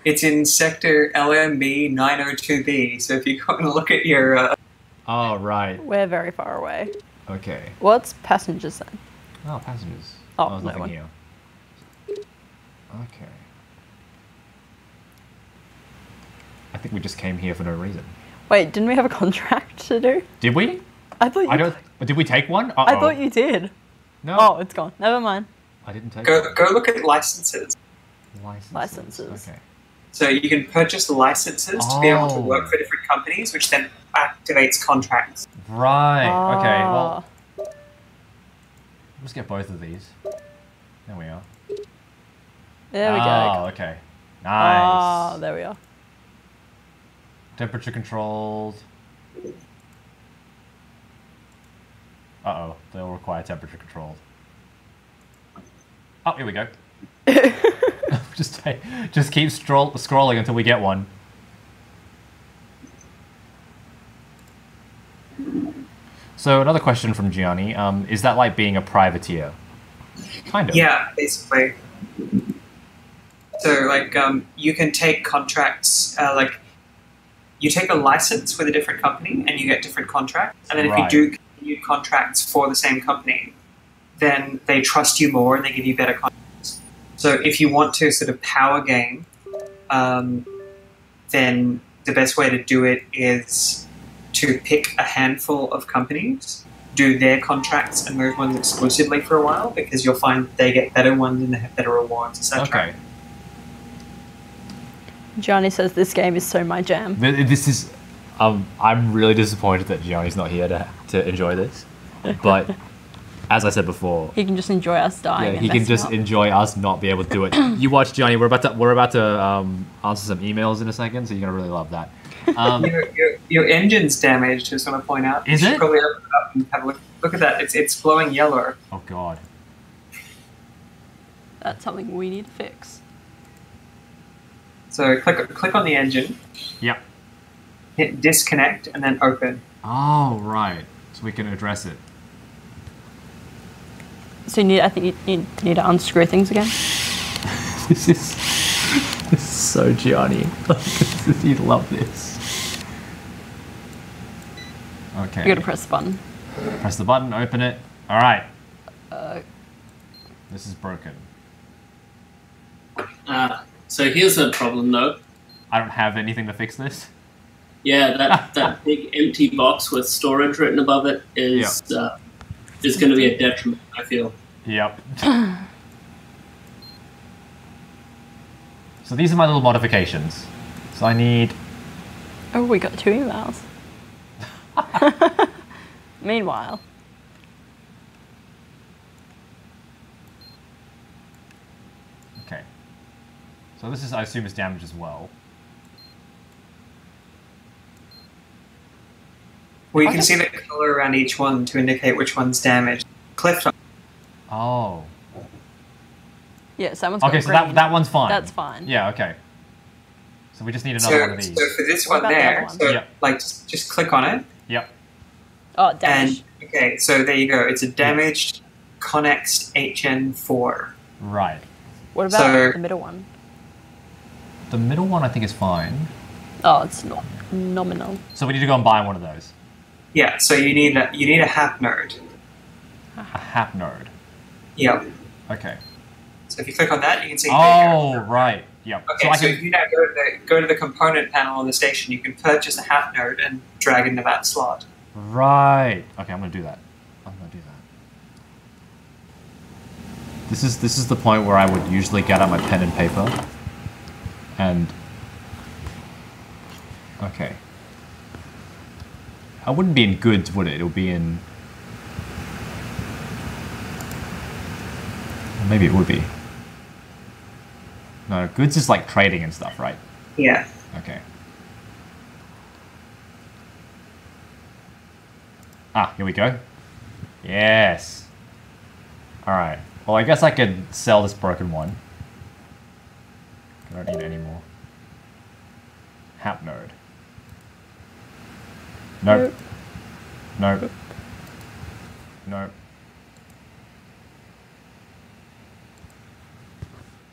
it's in sector LMB 902B, so if you go and look at your... Oh, right. We're very far away. Okay. What's passengers then? Oh, passengers. Oh, there's nothing here. Okay. I think we just came here for no reason. Wait, didn't we have a contract to do? Did we? I thought you... Did we take one? Uh-oh. I thought you did. No. Oh, it's gone. Never mind. I didn't take one. Go look at licenses. Licenses. Okay. So you can purchase the licenses to be able to work for different companies, which then activates contracts. Right. Okay. Well, let's get both of these. There we are. There we go. Oh, okay. Nice. Oh, there we are. Temperature controlled. Uh-oh. They'll require temperature controlled. Oh, here we go. just keep scrolling until we get one. So another question from Gianni. Is that like being a privateer? Kind of. Yeah, basically. So, like, you can take contracts, like, you take a license with a different company and you get different contracts. And then if you do continued contracts for the same company, then they trust you more and they give you better contracts. So if you want to sort of power game, then the best way to do it is to pick a handful of companies, do their contracts and those ones exclusively for a while, because you'll find they get better ones and they have better rewards, etc. Okay. Gianni says this game is so my jam. This is... I'm really disappointed that Gianni's not here to enjoy this. But, as I said before... He can just enjoy us dying. Yeah, he can just enjoy us not be able to do it. You watch, Gianni, we're about to answer some emails in a second, so you're going to really love that. Your engine's damaged, I just want to point out. Is you it? should probably open it up and have a look. Look at that, it's glowing yellow. Oh, God. That's something we need to fix. So click on the engine. Yep. Hit disconnect and then open. Oh, right. So we can address it. So I think you need to unscrew things again. This is so Gianni. You'd love this. Okay. You gotta press the button. Press the button, open it. Alright. This is broken. So here's a problem, though. I don't have anything to fix this. Yeah, that big empty box with storage written above it is going to be a detriment, I feel. Yep. So these are my little modifications. So I need... Oh, we got 2 emails. Meanwhile. Okay. So this is, I assume, is damaged as well. Well, you can see the color around each one to indicate which one's damaged. Cleft on. Oh. Yeah, so okay, so that one's fine. That's fine. Yeah, okay. So we just need another one of these. So for this one there, Yep. like just click on it. Yep. Oh, damaged. And, okay, so there you go. It's a damaged Connex HN4. Right. What about the middle one? The middle one I think is fine. Oh, it's not nominal. So we need to go and buy one of those. Yeah, so you need a hap node. A hap node. Yep. Okay. So if you click on that, you can see. Oh, right. Yep. Okay, so if you now go to the component panel on the station, you can purchase a hap node and drag into that slot. Right. Okay, I'm gonna do that. This is the point where I would usually get out my pen and paper. And okay. I wouldn't be in goods, would it? It would be in... Maybe it would be. No, goods is like trading and stuff, right? Yeah. Okay. Ah, here we go. Yes. Alright. Well, I guess I could sell this broken one. I don't need it anymore. Hap node. Nope. Nope. Nope.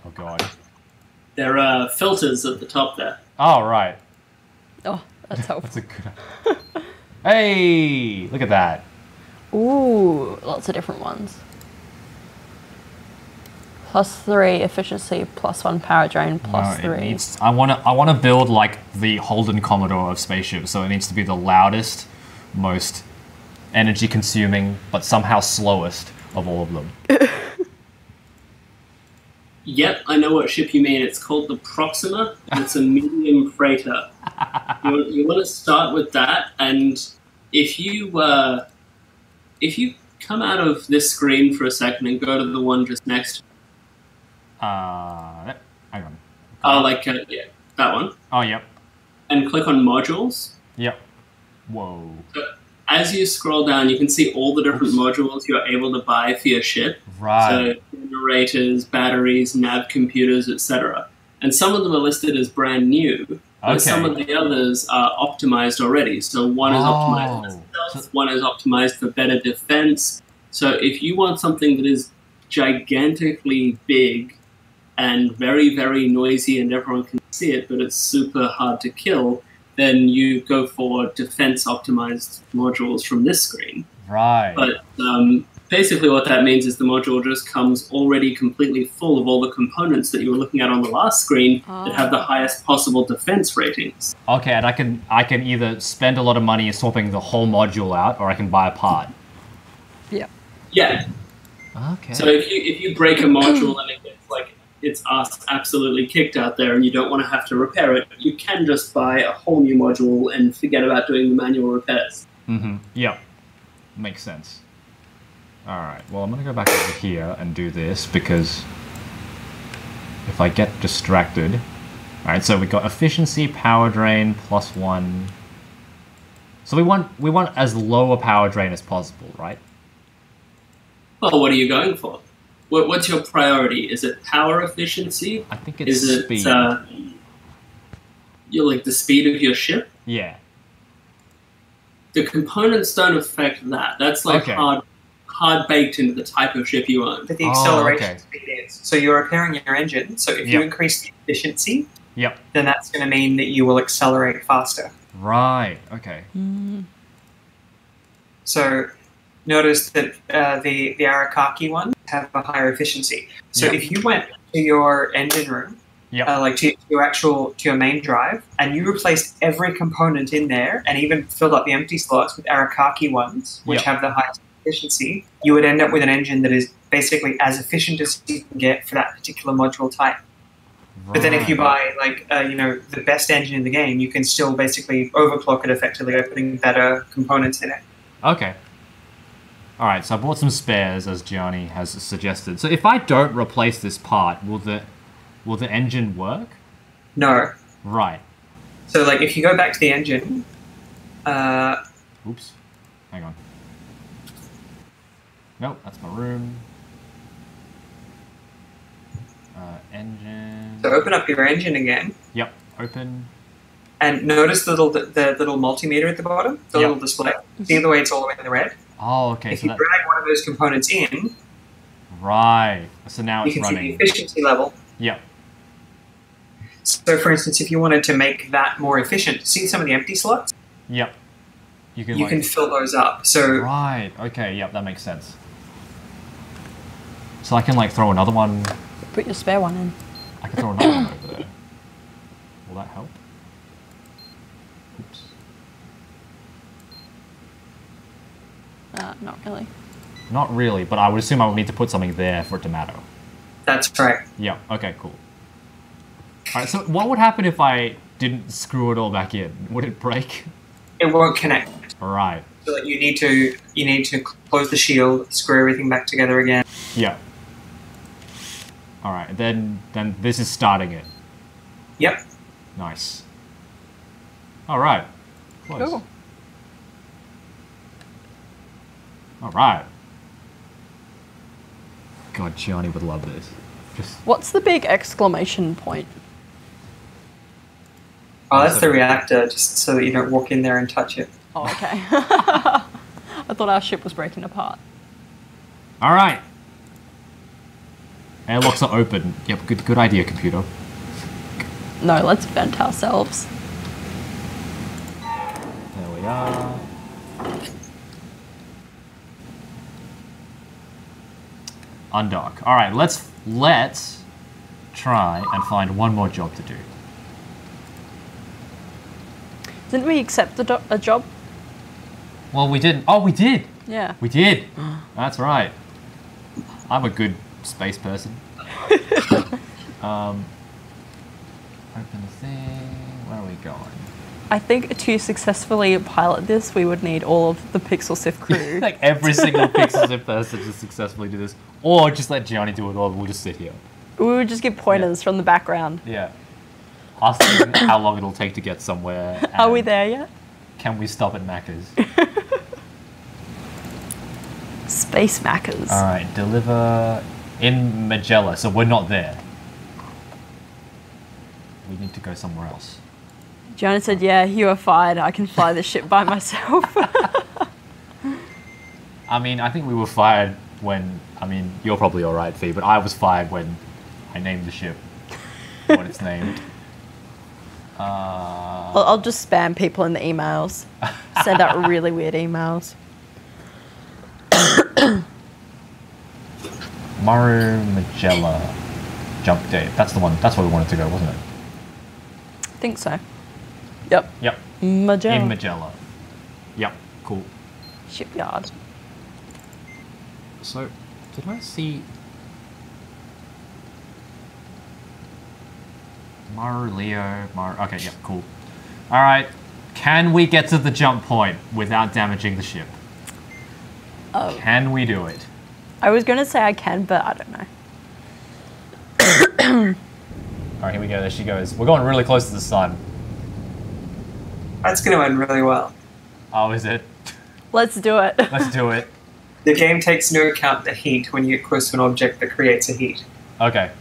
Oh god. There are filters at the top there. Oh, right. Oh, that's helpful. That's a good... Hey! Look at that. Ooh, lots of different ones. +3 efficiency, +1 power drain, +3. I wanna build like the Holden Commodore of spaceships, so it needs to be the loudest, most energy consuming, but somehow slowest of all of them. Yep, I know what ship you mean. It's called the Proxima. It's a medium freighter. You want to start with that, and if you come out of this screen for a second and go to the one just next. Hang on. Oh, yeah, that one. Oh, yep. And click on modules. Yep. Whoa. So as you scroll down, you can see all the different modules you're able to buy for your ship. Right. So generators, batteries, nav computers, etc. And some of them are listed as brand new, but some of the others are optimized already. So one is optimized with stealth, one is optimized for better defense. So if you want something that is gigantically big and very, very noisy and everyone can see it, but it's super hard to kill, then you go for defense-optimized modules from this screen. Right. But basically what that means is the module just comes already completely full of all the components that you were looking at on the last screen that have the highest possible defense ratings. Okay, and I can either spend a lot of money swapping the whole module out, or I can buy a part. Yeah. Yeah. Okay. So if you break a module and it gets it's absolutely kicked out there and you don't want to have to repair it, you can just buy a whole new module and forget about doing the manual repairs. Mm-hmm. Yep. Makes sense. Alright, well I'm going to go back over here and do this because if I get distracted... Alright, so we got efficiency, power drain, +1. So we want as low a power drain as possible, right? Well, what are you going for? What's your priority? Is it power efficiency? I think it's speed. You like the speed of your ship? Yeah. The components don't affect that. That's like hard baked into the type of ship you own. But the acceleration speed is. So you're repairing your engine. So if you increase the efficiency, then that's going to mean that you will accelerate faster. Right. Okay. So notice that the Arakaki ones have a higher efficiency. So if you went to your engine room, to your main drive, and you replaced every component in there, and even filled up the empty slots with Arakaki ones, which have the highest efficiency, you would end up with an engine that is basically as efficient as you can get for that particular module type. Right. But then if you buy the best engine in the game, you can still basically overclock it effectively by putting better components in it. Okay. Alright, so I bought some spares, as Gianni has suggested. So if I don't replace this part, will the engine work? No. Right. So, if you go back to the engine... Oops. Hang on. Nope, that's my room. Engine... So open up your engine again. Yep, open. And notice the little multimeter at the bottom? The little display? See the way it's all the way in the red? Oh, okay. If you drag one of those components in... Right. So now it's running. You can see the efficiency level. Yep. So, for instance, if you wanted to make that more efficient, see some of the empty slots? Yep. You can fill those up. So right. Okay. Yep. That makes sense. So I can throw another one. Put your spare one in. I can throw another one over there. Will that help? Oops. Not really. Not really, but I would assume I would need to put something there for it to matter. That's right. Yeah. Okay. Cool. All right. So what would happen if I didn't screw it all back in? Would it break? It won't connect. All right. So you need to close the shield, screw everything back together again. Yeah. All right. Then this is starting it. Yep. Nice. All right. Close. Cool. All right. God, Gianni would love this. What's the big exclamation point? Oh, that's the reactor, just so that you don't walk in there and touch it. Oh, okay. I thought our ship was breaking apart. All right. Airlocks are open. Yep, good idea, computer. No, let's vent ourselves. There we are. Undock. All right, let's try and find one more job to do. Didn't we accept a job? Well, we didn't. Oh, we did. Yeah. We did. That's right. I'm a good space person. Open the thing. Where are we going? I think to successfully pilot this, we would need all of the Pixel Sift crew. Like every single Pixel Sift person to successfully do this. Or just let Gianni do it all, we'll just sit here. We would just give pointers from the background. Yeah. Asking how long it'll take to get somewhere. Are we there yet? Can we stop at Macca's? Space Macca's. Alright, deliver in Magella, so we're not there. We need to go somewhere else. Jonah said, yeah, you are fired. I can fly the ship by myself. I mean, I think we were fired when... I mean, you're probably alright, Fee, but I was fired when I named the ship what it's named. I'll just spam people in the emails. Send out really weird emails. Maru Magella jump date. That's the one. That's where we wanted to go, wasn't it? I think so. Yep. Yep. Magella. In Magella. Yep. Cool. Shipyard. So, did I see Maru, Leo, Maru? Okay, yep, cool. All right. Can we get to the jump point without damaging the ship? Oh. Can we do it? I was going to say I can, but I don't know. All right, here we go. There she goes. We're going really close to the sun. That's going to end really well. Oh, is it? Let's do it. Let's do it. The game takes into account the heat when you get close to an object that creates a heat. Okay.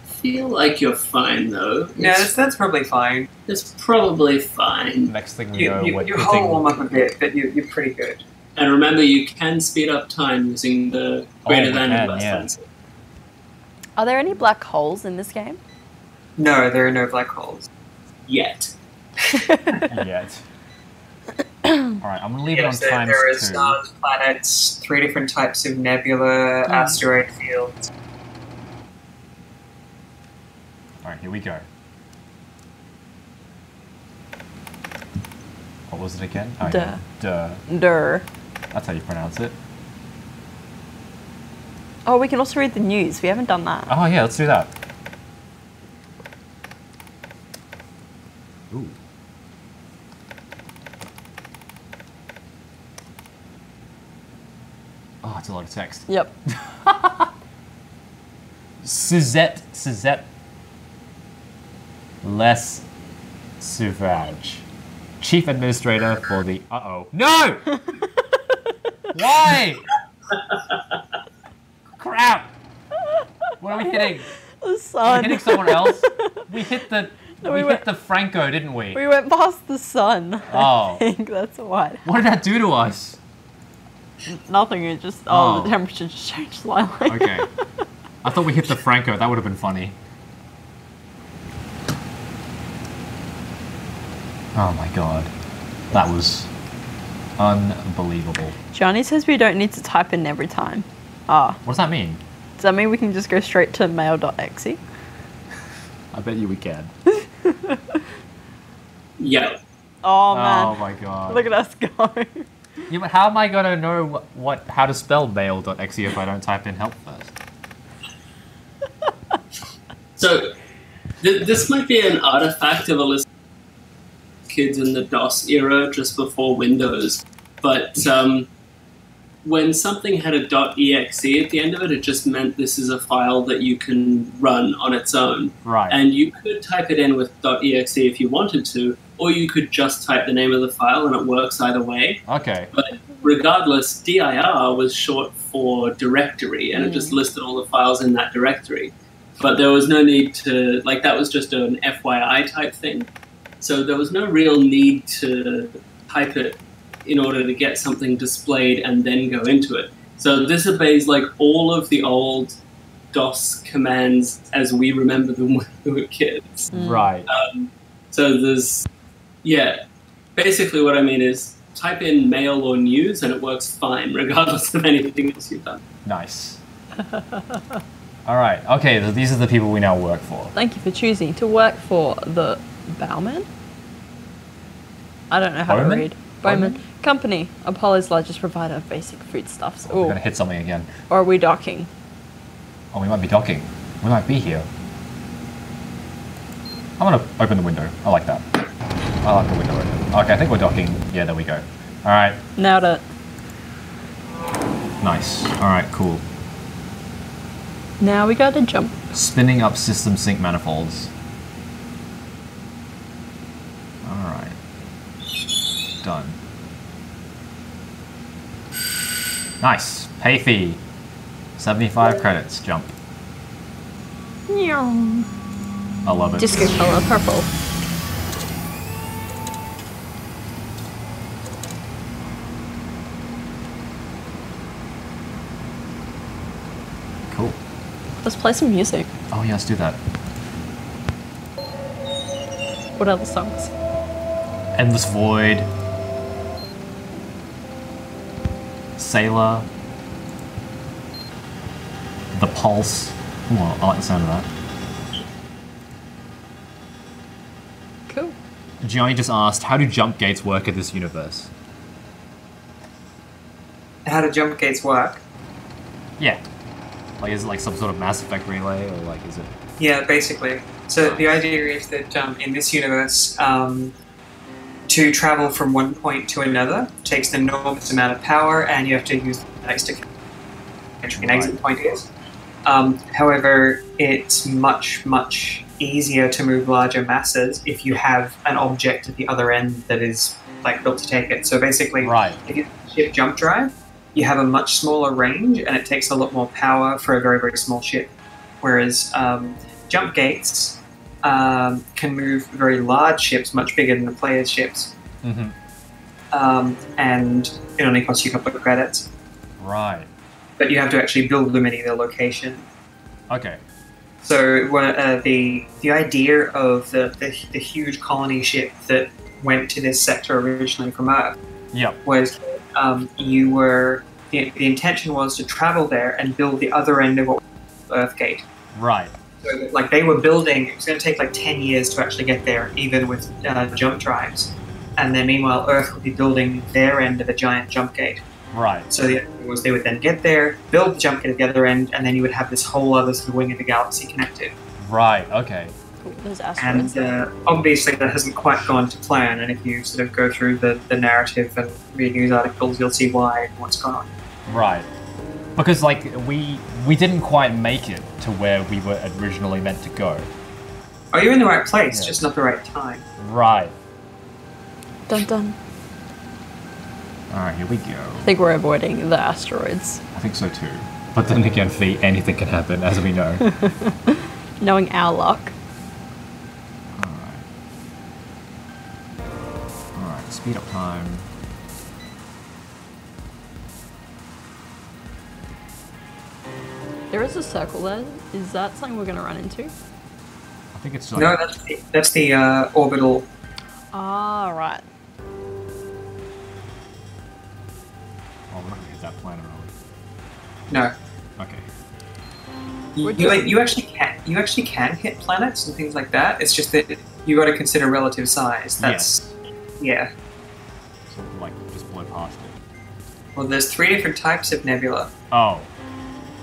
Feel like you're fine though. No, that's probably fine. It's probably fine. Next thing we know, you hold warm up a bit, but you're pretty good. And remember, you can speed up time using the greater than and less than. Are there any black holes in this game? No, there are no black holes. Yet. Yet. Alright, I'm going to leave it on times 2. There are stars, planets, 3 different types of nebula, asteroid fields. Alright, here we go. What was it again? Oh, Duh. Yeah. Duh. Dur. That's how you pronounce it. Oh, we can also read the news. We haven't done that. Oh yeah, let's do that. Ooh. Oh, it's a lot of text. Yep. Suzette. Les Sauvage. Chief Administrator for the... Uh-oh. No! Why? Crap! What are we hitting? The sun. Are we hitting someone else? We hit the... No, we hit the Franco, didn't we? We went past the sun. Oh. I think that's why. What did that do to us? Nothing, it just... Oh. The temperature just changed slightly. Okay. I thought we hit the Franco. That would have been funny. Oh my god. That was unbelievable. Johnny says we don't need to type in every time. Ah. What does that mean? Does that mean we can just go straight to mail.exe? I bet you we can. Yeah. Oh man. Oh my god. Look at us go. Yeah, but how am I gonna know how to spell mail.exe if I don't type in help first? So, this might be an artifact of Elissa kids in the DOS era, just before Windows. But when something had a .exe at the end of it, it just meant this is a file that you can run on its own. Right. And you could type it in with .exe if you wanted to, or you could just type the name of the file and it works either way. Okay. But regardless, dir was short for directory, and it just listed all the files in that directory. But there was no need to, like, that was just an FYI type thing. So there was no real need to type it in order to get something displayed and then go into it. So this obeys like all of the old DOS commands as we remember them when we were kids. Right. So there's, yeah, basically what I mean is type in mail or news and it works fine regardless of anything else you've done. Nice. Alright, okay, these are the people we now work for. Thank you for choosing to work for the Bowman? I don't know how to read. Bowman Company, Apollo's largest provider of basic foodstuffs. Oh, we're going to hit something again. Or are we docking? Oh, we might be docking. We might be here. I'm going to open the window. I like that. I like the window open. Okay, I think we're docking. Yeah, there we go. Alright. Nailed it. Nice. Alright, cool. Now we got to jump. Spinning up system sync manifolds. Alright. Done. Nice. Pay fee. 75 credits. Jump. I love it. Disco color purple. Cool. Let's play some music. Oh yeah, let's do that. What other songs? Endless Void. Sailor. The Pulse. Ooh, I like the sound of that. Cool. Gianni just asked, how do jump gates work in this universe? How do jump gates work? Yeah. Like, is it like some sort of Mass Effect relay, or like, is it? Yeah, basically. So the idea is that in this universe, to travel from one point to another takes an enormous amount of power, and you have to use the next to entry and exit point is. However, it's much, much easier to move larger masses if you have an object at the other end that is like built to take it. So basically, if you ship jump drive, you have a much smaller range, and it takes a lot more power for a very, very small ship. Whereas jump gates can move very large ships, much bigger than the player's ships. Mm-hmm. And it only costs you a couple of credits. Right. But you have to actually build them in either location. Okay. So the idea of the huge colony ship that went to this sector originally from Earth was the intention was to travel there and build the other end of what was Earthgate. Right. So like they were building, it was going to take like 10 years to actually get there, even with jump drives. And then meanwhile, Earth would be building their end of a giant jump gate. Right. So the idea was they would then get there, build the jump gate at the other end, and then you would have this whole other sort of wing of the galaxy connected. Right, okay. Cool. There's asteroids. And obviously that hasn't quite gone to plan, and if you sort of go through the narrative and read news articles, you'll see why and what's gone on. Right. Because, like, we didn't quite make it to where we were originally meant to go. Oh, you're in the right place, just not the right time. Right. Dun dun. Alright, here we go. I think we're avoiding the asteroids. I think so too. But then again, Fee, anything can happen, as we know. Knowing our luck. Alright, speed up time. There is a circle there. Is that something we're going to run into? I think it's like... No, that's the orbital. Ah, right. Oh, we're not going to hit that planet, are we? No. Okay. You actually can hit planets and things like that. It's just that you got to consider relative size. That's yeah. So like just blow past it. Well, there's 3 different types of nebula. Oh.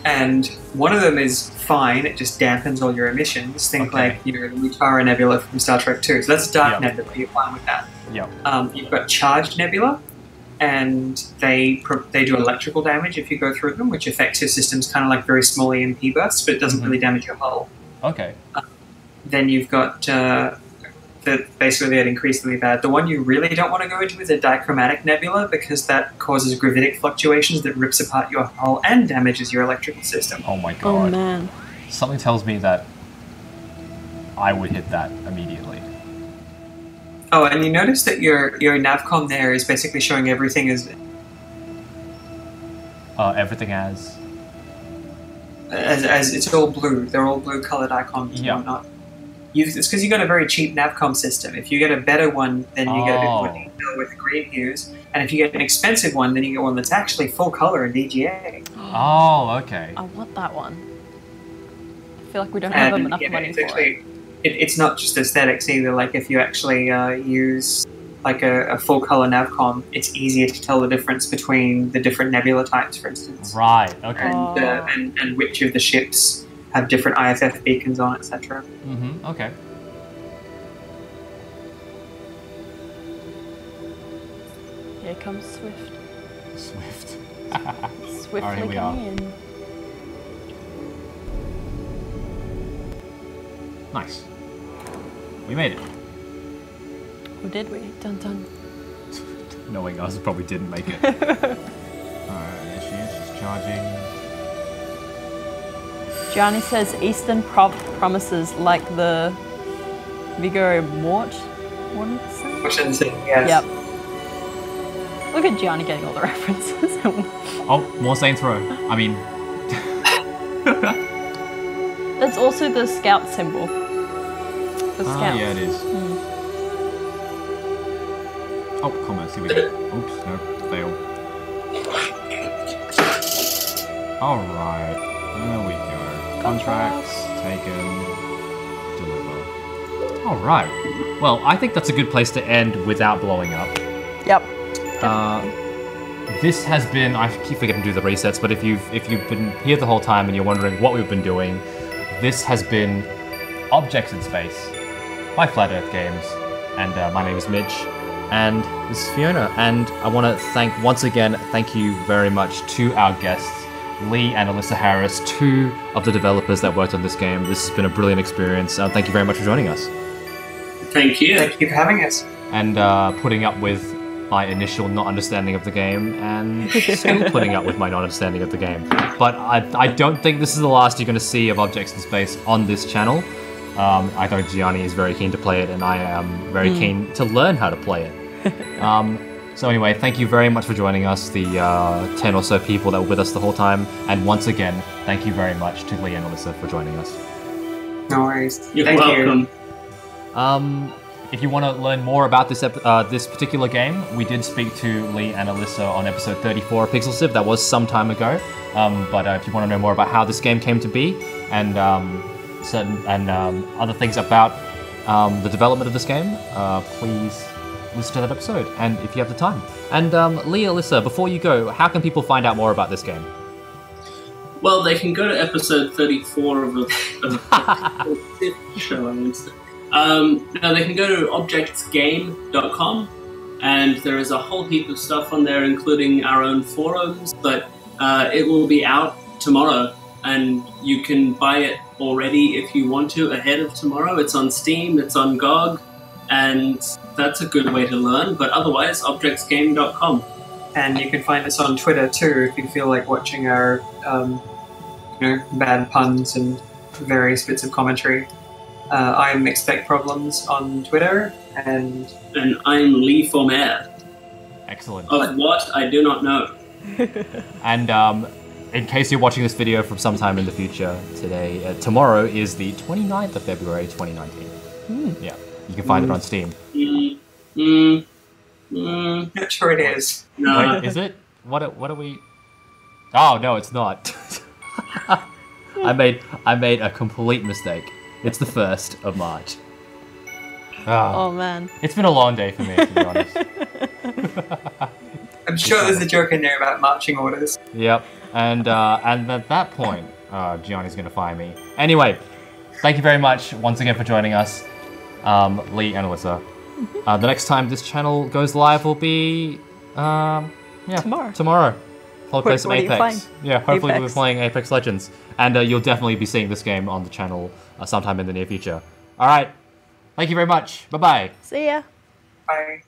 And one of them is fine. It just dampens all your emissions. Think like the Mutara Nebula from Star Trek 2. So that's dark nebula. You're fine with that. Yep. You've got charged nebula, and they do electrical damage if you go through them, which affects your systems kind of like very small EMP bursts, but it doesn't really damage your hull. Okay. Then you've got basically that increasingly bad. The one you really don't want to go into is a dichromatic nebula, because that causes gravitic fluctuations that rips apart your hull and damages your electrical system. Oh my god. Oh man. Something tells me that I would hit that immediately. Oh, and you notice that your navcom there is basically showing everything as everything as it's all blue. They're all blue colored icons and whatnot. It's because you got a very cheap navcom system. If you get a better one, then you get a bit more detail with the green hues. And if you get an expensive one, then you get one that's actually full color in VGA. Oh, okay. I want that one. I feel like we don't have enough money for it. It's not just aesthetics either. Like if you actually use like a full color navcom, it's easier to tell the difference between the different nebula types, for instance. Right. Okay. And which of the ships have different IFF beacons on, etc. Mm-hmm. Okay. Here comes Swift. Swift. Swiftly Alright, here we coming are. in. Nice. We made it. Or did we? Dun dun. Knowing us, probably didn't make it. Alright, there she is. She's charging. Gianni says Eastern promises like the Viggo Mortensen? Yes. Yep. Look at Gianni getting all the references. Oh, more Saints Row. I mean... That's also the scout symbol. The scout. Yeah, it is. Oh, commerce, here we go. Oops, no, fail. Alright, there we go. Contracts, taken, deliver. Alright, well, I think that's a good place to end without blowing up. Yep. This has been, I keep forgetting to do the resets, but if you've been here the whole time and you're wondering what we've been doing, this has been Objects in Space by Flat Earth Games, and my name is Mitch, and this is Fiona, and I want to once again, thank you very much to our guests, Leigh and Elissa Harris, 2 of the developers that worked on this game. This has been a brilliant experience. Thank you very much for joining us. Thank you. Thank you for having us. And putting up with my initial not understanding of the game, and still putting up with my not understanding of the game. But I don't think this is the last you're going to see of Objects in Space on this channel. I know Gianni is very keen to play it, and I am very keen to learn how to play it. So anyway, thank you very much for joining us, the 10 or so people that were with us the whole time. And once again, thank you very much to Leigh and Elissa for joining us. No worries. You're Thank welcome. you. If you want to learn more about this particular game, we did speak to Leigh and Elissa on episode 34 of Pixel Sift. That was some time ago. But if you want to know more about how this game came to be and other things about the development of this game, please listen to that episode. And if you have the time. And Leigh, Elissa, before you go, how can people find out more about this game? Well, they can go to episode 34 of the show. No, they can go to objectsgame.com, and there is a whole heap of stuff on there, including our own forums, but it will be out tomorrow, and you can buy it already if you want to ahead of tomorrow. It's on Steam, it's on GOG, and that's a good way to learn, but otherwise, objectsgame.com. And you can find us on Twitter too if you feel like watching our bad puns and various bits of commentary. I'm Expect Problems on Twitter, and I'm Leigh Former. Excellent. Of what? I do not know. And in case you're watching this video from sometime in the future, tomorrow is the 29th of February 2019. Yeah, you can find it on Steam. not sure it is. No. Wait, is it? What are we? Oh no, it's not. I made a complete mistake. It's the 1st of March. Oh man. It's been a long day for me, to be honest. I'm sure there's a joke in there about marching orders. Yep. And at that point, Gianni's going to fire me. Anyway, thank you very much once again for joining us, Leigh and Elissa. The next time this channel goes live will be tomorrow. I'll play some Apex. Yeah, hopefully we'll be playing Apex Legends. And you'll definitely be seeing this game on the channel sometime in the near future. Alright, thank you very much. Bye-bye. See ya. Bye.